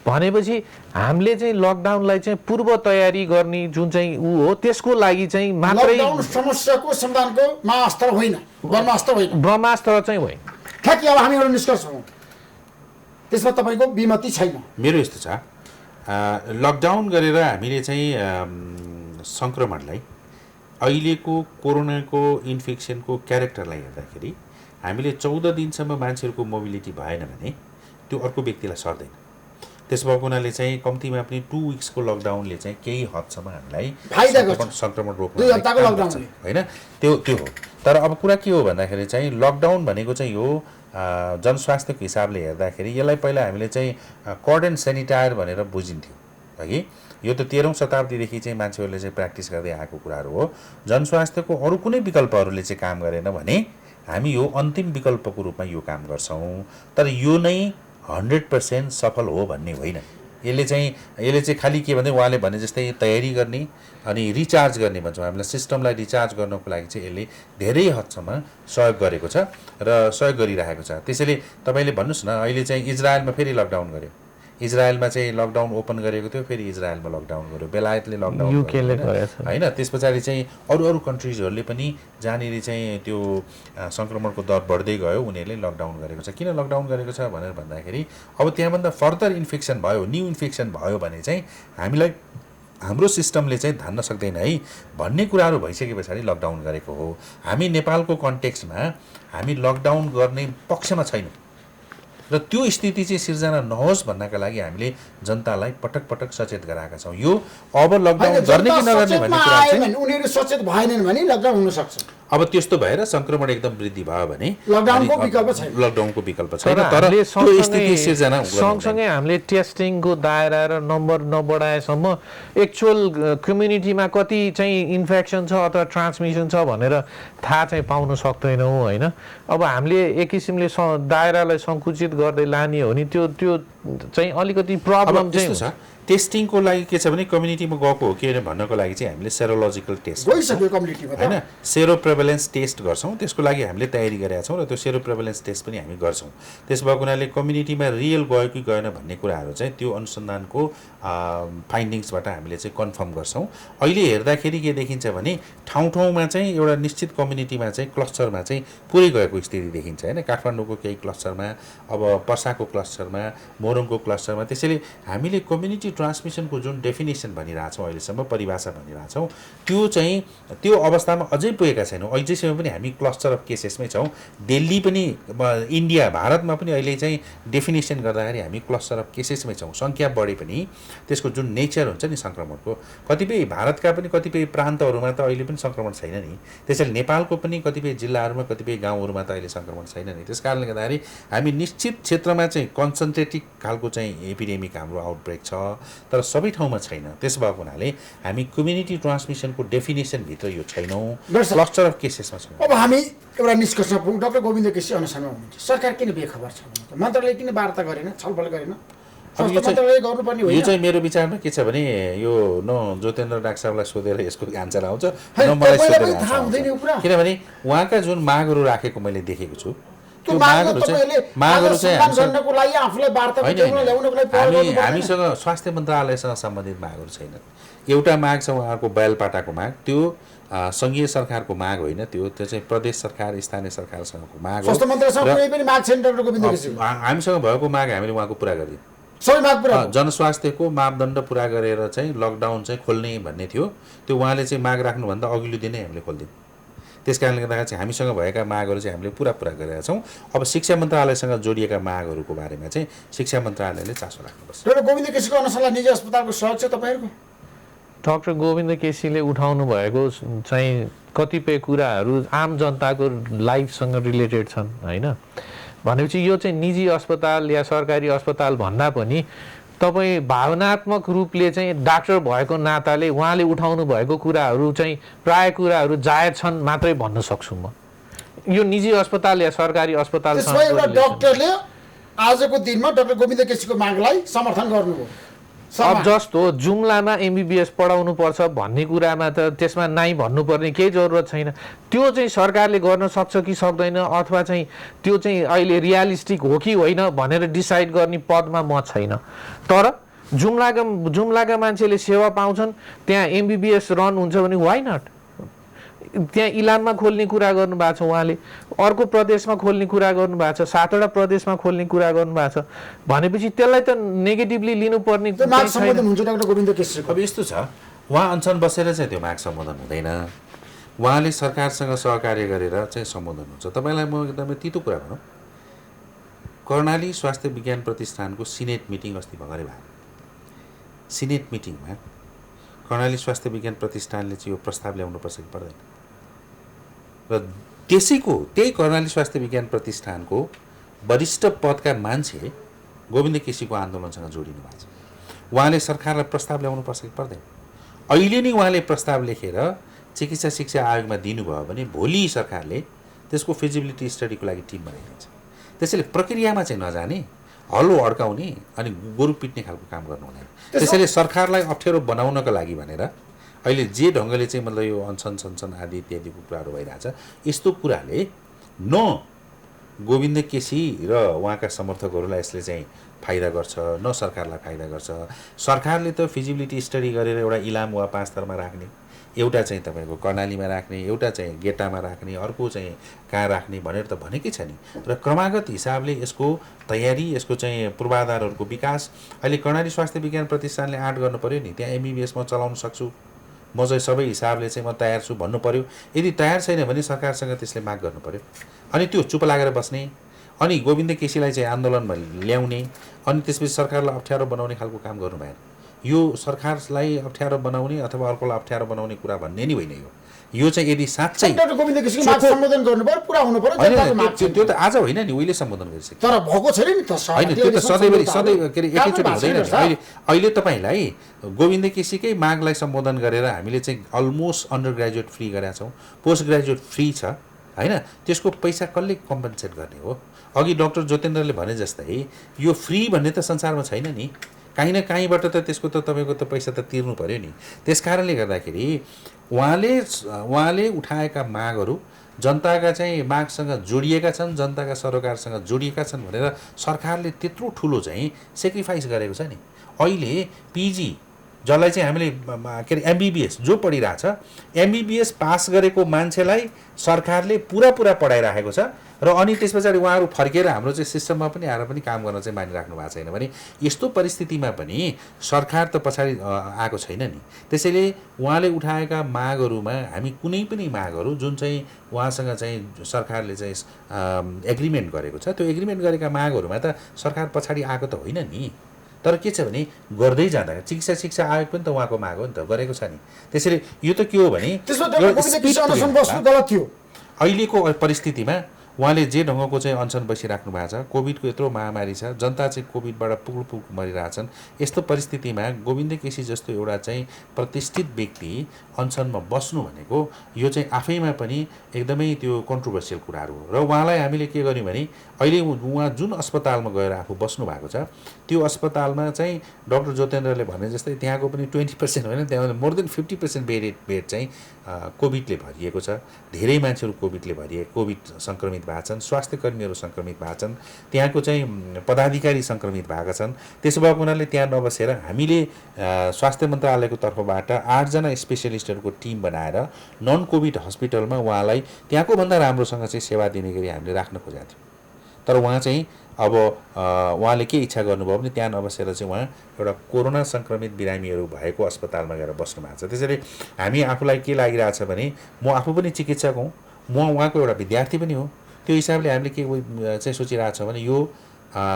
भनेपछि हामीले चाहिँ लकडाउनलाई चाहिँ पूर्व तयारी गर्ने जुन चाहिँ ऊ हो, त्यसको लागि चाहिँ मात्रै लकडाउन समस्याको समाधानको महाअस्त्र होइन, ब्रह्मास्त्र होइन, ब्रह्मास्त्र चाहिँ होइन। ठ्याक्कै अब हामी एउटा निष्कर्ष हौँ, त्यसमा तपाईँको विमति छैन? मेरो यस्तो छ, लकडाउन गरेर हामीले चाहिँ सङ्क्रमणलाई अहिलेको कोरोनाको इन्फेक्सनको क्यारेक्टरलाई हेर्दाखेरि हामीले 14 दिनसम्म मान्छेहरूको मोबिलिटी भएन भने त्यो अर्को व्यक्तिलाई सर्दैन। त्यस भएको हुनाले चाहिँ कम्तीमा पनि 2 विक्सको लकडाउनले चाहिँ केही हदसम्म हामीलाई सङ्क्रमण रोक्न होइन, त्यो हो। तर अब कुरा के हो भन्दाखेरि चाहिँ लकडाउन भनेको चाहिँ यो जनस्वास्थ्यको हिसाबले हेर्दाखेरि यसलाई पहिला हामीले चाहिँ कर्ड एन्ड सेनिटायर भनेर बुझिन्थ्यो है। यो त 13औं शताब्दीदेखि चाहिँ मान्छेहरूले चाहिँ प्र्याक्टिस गर्दै आएको कुराहरू हो। जनस्वास्थ्यको अरू कुनै विकल्पहरूले चाहिँ काम गरेन भने हामी यो अन्तिम विकल्पको रूपमा यो काम गर्छौँ, तर यो नै 100% सफल हो भन्ने होइन। यसले चाहिँ खालि के भन्दै उहाँले भने जस्तै तयारी गर्ने अनि रिचार्ज गर्ने भन्छौँ, हामीलाई सिस्टमलाई रिचार्ज गर्नको लागि चाहिँ यसले धेरै हदसम्म सहयोग गरेको छ र सहयोग गरिरहेको छ। त्यसैले तपाईँले भन्नुहोस् न, अहिले चाहिँ इजरायलमा फेरि लकडाउन गर्यो, इजरायलमा चाहिँ लकडाउन ओपन गरेको थियो, फेरि इजरायलमा लकडाउन गर्यो, बेलायतले लकडाउन होइन। त्यस पछाडि चाहिँ अरू कन्ट्रिजहरूले पनि जहाँनिर चाहिँ त्यो सङ्क्रमणको दर बढ्दै गयो उनीहरूले लकडाउन गरेको छ। किन लकडाउन गरेको छ भनेर भन्दाखेरि अब त्यहाँभन्दा फर्दर इन्फेक्सन भयो, न्यू इन्फेक्सन भयो भने चाहिँ हामीलाई हाम्रो सिस्टमले चाहिँ धान्न सक्दैन है भन्ने कुराहरू भइसके पछाडि लकडाउन गरेको हो। हामी नेपालको कन्टेक्स्टमा हामी लकडाउन गर्ने पक्षमा छैनौँ र त्यो स्थिति चाहिँ सिर्जना नहोस् भन्नका लागि हामीले जनतालाई पटक पटक सचेत गराएका छौँ। यो अब लकडाउन गर्ने कि नगर्ने भन्ने कुरा चाहिँ उनीहरू सचेत भएनन् भने लकडाउन हुन सक्छ। अब त्यस्तो भएर सङ्क्रमण एकदम वृद्धि भयो भने लकडाउनको विकल्प छैन, लकडाउनको विकल्प छैन। तर त्यो स्थिति सिर्जना सँगसँगै हामीले टेस्टिङको दायरा र नम्बर नबढाएसम्म एक्चुअल कम्युनिटीमा कति चाहिँ इन्फेक्सन छ अथवा ट्रान्समिसन छ भनेर थाहा चाहिँ पाउन सक्दैनौँ होइन। अब हामीले एक किसिमले दायरालाई सङ्कुचित गर्दै लाने हो भने त्यो चाहिँ अलिकति प्रब्लम चाहिँ छ। टेस्टिङको लागि के छ भने कम्युनिटीमा गएको हो कि भन्नको लागि चाहिँ हामीले सेरोलोजिकल टेस्ट गइसक्यो कम्युनिटीमा त होइन, सेरो प्रेभलेन्स टेस्ट गर्छौँ। त्यसको लागि हामीले तयारी गरेका छौँ र त्यो सेरो प्रेभलेन्स टेस्ट पनि हामी गर्छौँ। त्यस भएको हुनाले कम्युनिटीमा रियल गयो कि गएन भन्ने कुराहरू चाहिँ त्यो अनुसन्धानको फाइन्डिङ्सबाट हामीले चाहिँ कन्फर्म गर्छौँ। अहिले हेर्दाखेरि के देखिन्छ भने ठाउँ ठाउँमा चाहिँ एउटा निश्चित कम्युनिटीमा चाहिँ क्लस्टरमा चाहिँ पुरै गएको स्थिति देखिन्छ होइन। काठमाडौँको केही क्लस्टरमा, अब पर्साको क्लस्टरमा, मोरङको क्लस्टरमा। त्यसैले हामीले कम्युनिटी ट्रान्समिसनको जुन डेफिनेसन भनिरहेछौँ अहिलेसम्म, परिभाषा भनिरहेछौँ, त्यो अवस्थामा अझै पुगेका छैनौँ। अहिलेसम्म पनि हामी क्लस्टर अफ केसेसमै छौँ। दिल्ली पनि, इन्डिया, भारतमा पनि अहिले चाहिँ डेफिनेसन गर्दाखेरि हामी क्लस्टर अफ केसेसमै छौँ। सङ्ख्या बढे पनि त्यसको जुन नेचर हुन्छ नि सङ्क्रमणको, कतिपय भारतका पनि कतिपय प्रान्तहरूमा त अहिले पनि सङ्क्रमण छैन नि। त्यसैले नेपालको पनि कतिपय जिल्लाहरूमा, कतिपय गाउँहरूमा त अहिले सङ्क्रमण छैन नि। त्यस कारणले गर्दाखेरि हामी निश्चित क्षेत्रमा चाहिँ कन्सन्ट्रेटिक खालको चाहिँ एपिडेमिक हाम्रो आउटब्रेक छ, तर सबै ठाउँमा छैन। त्यस भएको हुनाले हामी कम्युनिटी ट्रान्समिसनको डेफिनेसनभित्र यो छैनौँ, क्लस्टर अफ केसेसमा छौँ। अब हामी एउटा निष्कर्षमा पुग्यौँ। डाक्टर गोविन्द केसी अनुसारमा हुनुहुन्छ, सरकार किन बेखबर छ? मन्त्रालय किन वार्ता गरेन, छलफल गरेन? यो चाहिँ मेरो विचारमा के छ भने यो न ज्योतेन्द्र डाक्टर साहबलाई सोधेर यसको आन्सर आउँछ, न मलाई सोधेर आन्सर आउँछ। किनभने उहाँका जुन मागहरू राखेको मैले देखेको छु, त्यो मागहरू चाहिँ हामीसँग स्वास्थ्य मन्त्रालयसँग सम्बन्धित मागहरू छैन। एउटा माग छ उहाँहरूको बैलपाटाको माग, त्यो सङ्घीय सरकारको माग होइन, त्यो चाहिँ प्रदेश सरकार, स्थानीय सरकारसँगको माग हो। हामीसँग भएको माग हामीले उहाँको पुरा गरिदियौँ। जनस्वास्थ्यको मापदण्ड पुरा गरेर चाहिँ लकडाउन चाहिँ खोल्ने भन्ने थियो, त्यो उहाँले चाहिँ माग राख्नुभन्दा अघिल्लो दिनै हामीले खोलिदियौँ। त्यस कारणले गर्दाखेरि चाहिँ हामीसँग भएका मागहरू चाहिँ हामीले पुरा गरेका छौँ। अब शिक्षा मन्त्रालयसँग जोडिएका मागहरूको बारेमा चाहिँ शिक्षा मन्त्रालयले चासो राख्नुपर्छ। डाक्टर गोविन्द केसीको अनुसारलाई निजी अस्पतालको सहयोग छ तपाईँहरूको? डाक्टर गोविन्द केसीले उठाउनु भएको चाहिँ कतिपय कुराहरू आम जनताको लाइफसँग रिलेटेड छन् होइन। भनेपछि यो चाहिँ निजी अस्पताल या सरकारी अस्पताल भन्दा पनि तपाईँ भावनात्मक रूपले चाहिँ डाक्टर भएको नाताले उहाँले उठाउनु भएको कुराहरू चाहिँ प्राय कुराहरू जायज छन् मात्रै भन्न सक्छु म। यो निजी अस्पताल या सरकारी अस्पताल डाक्टरले आजको दिनमा डाक्टर गोविन्द केसीको मागलाई समर्थन गर्नुभयो। अब जस्तो जुम्लामा एमबिबिएस पढाउनु पर्छ भन्ने कुरामा त त्यसमा नाइ भन्नुपर्ने केही जरुरत छैन। त्यो चाहिँ सरकारले गर्न सक्छ कि सक्दैन, अथवा चाहिँ त्यो चाहिँ अहिले रियालिस्टिक हो कि होइन भनेर डिसाइड गर्ने पदमा म छैन। तर जुम्लाका मान्छेले सेवा पाउँछन्, त्यहाँ एमबिबिएस रन हुन्छ भने वाइ नट? त्यहाँ इलाममा खोल्ने कुरा गर्नुभएको छ उहाँले, अर्को प्रदेशमा खोल्ने कुरा गर्नुभएको छ, 7वटा प्रदेशमा खोल्ने कुरा गर्नुभएको छ भनेपछि त्यसलाई त नेगेटिभली लिनुपर्ने अब यस्तो छ, उहाँ अनसन बसेर चाहिँ त्यो माग सम्बोधन हुँदैन, उहाँले सरकारसँग सहकार्य गरेर चाहिँ सम्बोधन हुन्छ। तपाईँलाई म एकदमै तितो कुरा भनौँ, कर्णाली स्वास्थ्य विज्ञान प्रतिष्ठानको सिनेट मिटिङ अस्ति भर्खरै भयो। सिनेट मिटिङमा कर्णाली स्वास्थ्य विज्ञान प्रतिष्ठानले चाहिँ यो प्रस्ताव ल्याउनुपर्छ कि पर्दैन, र त्यही कर्णाली स्वास्थ्य विज्ञान प्रतिष्ठानको वरिष्ठ पदका मान्छे गोविन्द केसीको आन्दोलनसँग जोडिनु भएको छ। उहाँले सरकारलाई प्रस्ताव ल्याउनुपर्छ कि पर्दैन? अहिले नै उहाँले प्रस्ताव लेखेर चिकित्सा शिक्षा आयोगमा दिनुभयो भने भोलि सरकारले त्यसको फिजिबिलिटी स्टडीको लागि टिम बनाइदिन्छ। त्यसैले प्रक्रियामा चाहिँ नजाने, हलो अड्काउने अनि गोरु पिट्ने खालको काम गर्नु हुँदैन। त्यसैले सरकारलाई अप्ठ्यारो बनाउनको लागि भनेर अहिले जे ढङ्गले चाहिँ मतलब यो अनसन सनसन आदि इत्यादिको कुराहरू भइरहेछ, यस्तो कुराले न गोविन्द केसी र उहाँका समर्थकहरूलाई यसले चाहिँ फाइदा गर्छ, न सरकारलाई फाइदा गर्छ। सरकारले त फिजिबिलिटी स्टडी गरेर एउटा इलाम वा 5 थरमा राख्ने, एउटा चाहिँ तपाईँको कर्णालीमा राख्ने, एउटा चाहिँ गेटामा राख्ने, अर्को चाहिँ कहाँ राख्ने भनेर त भनेकै छ नि। र क्रमागत हिसाबले यसको तयारी, यसको चाहिँ पूर्वाधारहरूको विकास अहिले कर्णाली स्वास्थ्य विज्ञान प्रतिष्ठानले आँट गर्नु पऱ्यो नि। त्यहाँ एमबिबिएस म चलाउन सक्छु, म चाहिँ सबै हिसाबले चाहिँ म तयार छु भन्नु पऱ्यो। यदि तयार छैन भने सरकारसँग त्यसले माग गर्नु पऱ्यो। अनि त्यो चुप लागेर बस्ने, अनि गोविन्द केसीलाई चाहिँ आन्दोलनमा ल्याउने, अनि त्यसपछि सरकारलाई अप्ठ्यारो बनाउने खालको काम गर्नु भएन। यो सरकारलाई अप्ठ्यारो बनाउने अथवा अर्कोलाई अप्ठ्यारो बनाउने कुरा भन्ने नै होइन। यो चाहिँ यदि साँच्चै गोविन्द केसीको माग सम्बोधन गर्नुपर्यो, पुरा हुनु पर्यो। त्यो त आज होइन नि, उहिले सम्बोधन गरिसक्यो। तर भएको छैन नि त, होइन त्यो त सधैँ के अरे एकैचोटि हुँदैन। अहिले तपाईँलाई गोविन्द केसीकै मागलाई सम्बोधन गरेर हामीले चाहिँ अलमोस्ट अन्डर ग्रेजुएट फ्री गरेका छौँ, पोस्ट ग्रेजुएट फ्री छ होइन। त्यसको पैसा कसले कम्पन्सेट गर्ने हो? अघि डाक्टर ज्योतेन्द्रले भने जस्तै यो फ्री भन्ने त संसारमा छैन नि। काहीँ न काहीँबाट त त्यसको त तपाईँको त पैसा त तिर्नु पर्यो नि। त्यस कारणले गर्दाखेरि उहाँले उठाएका मागहरू जनताका चाहिँ मागसँग जोडिएका छन्, जनताका सरोकारसँग जोडिएका छन् भनेर सरकारले त्यत्रो ठुलो चाहिँ सेक्रिफाइस गरेको छ नि। अहिले पिजी जसलाई चाहिँ हामीले के अरे एमबिबिएस जो पढिरहेछ, एमबिबिएस पास गरेको मान्छेलाई सरकारले पुरा पढाइराखेको छ र अनि त्यस पछाडि उहाँहरू फर्केर हाम्रो चाहिँ सिस्टममा पनि आएर पनि काम गर्न चाहिँ मानिराख्नु भएको छैन भने यस्तो परिस्थितिमा पनि सरकार त पछाडि आएको छैन नि। त्यसैले उहाँले उठाएका मागहरूमा हामी कुनै पनि मागहरू जुन चाहिँ उहाँसँग चाहिँ सरकारले चाहिँ एग्रिमेन्ट गरेको छ, त्यो एग्रिमेन्ट गरेका मागहरूमा त सरकार पछाडि आएको त होइन नि। तर के छ भने गर्दै जाँदा शिक्षा आयोग पनि त उहाँको माग हो नि त, गरेको छ नि। त्यसैले यो त के हो भने अहिलेको परिस्थितिमा उहाँले जे ढङ्गको चाहिँ अनसन बसिराख्नु भएको छ, कोभिडको यत्रो महामारी छ, जनता चाहिँ कोभिडबाट पुग मरिरहेछन्। यस्तो परिस्थितिमा गोविन्द केसी जस्तो एउटा चाहिँ प्रतिष्ठित व्यक्ति अनसनमा बस्नु भनेको यो चाहिँ आफैमा पनि एकदमै त्यो कन्ट्रोभर्सियल कुराहरू हो। र उहाँलाई हामीले के गर्यौँ भने अहिले उहाँ जुन अस्पतालमा गएर आफू बस्नु भएको छ त्यो अस्पतालमा चाहिँ डाक्टर ज्योतेन्द्रले भने जस्तै त्यहाँको पनि 20% होइन, त्यहाँ मोर देन 50% बेड चाहिँ कोभिडले भरिएको छ। धेरै मान्छेहरू कोभिड सङ्क्रमित भएको छन्, स्वास्थ्य कर्मीहरू सङ्क्रमित भएको छन्, त्यहाँको चाहिँ पदाधिकारी सङ्क्रमित भएका छन्। त्यसो भएको हुनाले त्यहाँ नबसेर हामीले स्वास्थ्य मन्त्रालयको तर्फबाट 8 जना स्पेसियलिस्टहरूको टिम बनाएर नन कोभिड हस्पिटलमा उहाँलाई त्यहाँको भन्दा राम्रोसँग चाहिँ सेवा दिने गरी हामीले राख्न खोजेका थियौँ। तर उहाँ चाहिँ अब उहाँले के इच्छा गर्नुभयो भने त्यहाँ नबसेर चाहिँ उहाँ एउटा कोरोना सङ्क्रमित बिरामीहरू भएको अस्पतालमा गएर बस्नु भएको छ। त्यसैले हामी आफूलाई के लागिरहेछ भने म आफू पनि चिकित्सक हुँ, म उहाँको एउटा विद्यार्थी पनि हो। त्यो हिसाबले हामीले के चाहिँ सोचिरहेछ भने यो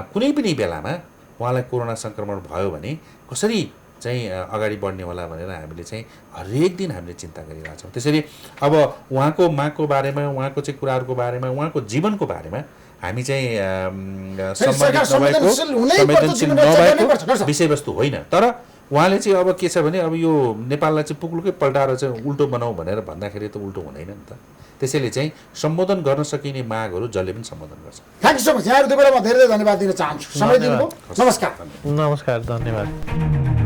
कुनै पनि बेलामा उहाँलाई कोरोना सङ्क्रमण भयो भने कसरी चाहिँ अगाडि बढ्ने होला भनेर हामीले चाहिँ हरेक दिन हामीले चिन्ता गरिरहेछौँ। त्यसैले अब उहाँको मागको बारेमा, उहाँको चाहिँ कुराहरूको बारेमा, उहाँको जीवनको बारेमा हामी चाहिँ संवेदनशील नभएको विषयवस्तु होइन। तर उहाँले चाहिँ अब के छ भने अब यो नेपाललाई चाहिँ पुग्लुकै पल्टाएर चाहिँ उल्टो बनाऊ भनेर भन्दाखेरि त उल्टो हुँदैन नि त। त्यसैले चाहिँ सम्बोधन गर्न सकिने मागहरू जसले पनि सम्बोधन गर्छ। Thank you so much. यहाँहरू दुवैलाई म धेरै धन्यवाद दिन चाहन्छु समय दिनुभयो। नमस्कार। नमस्कार, धन्यवाद।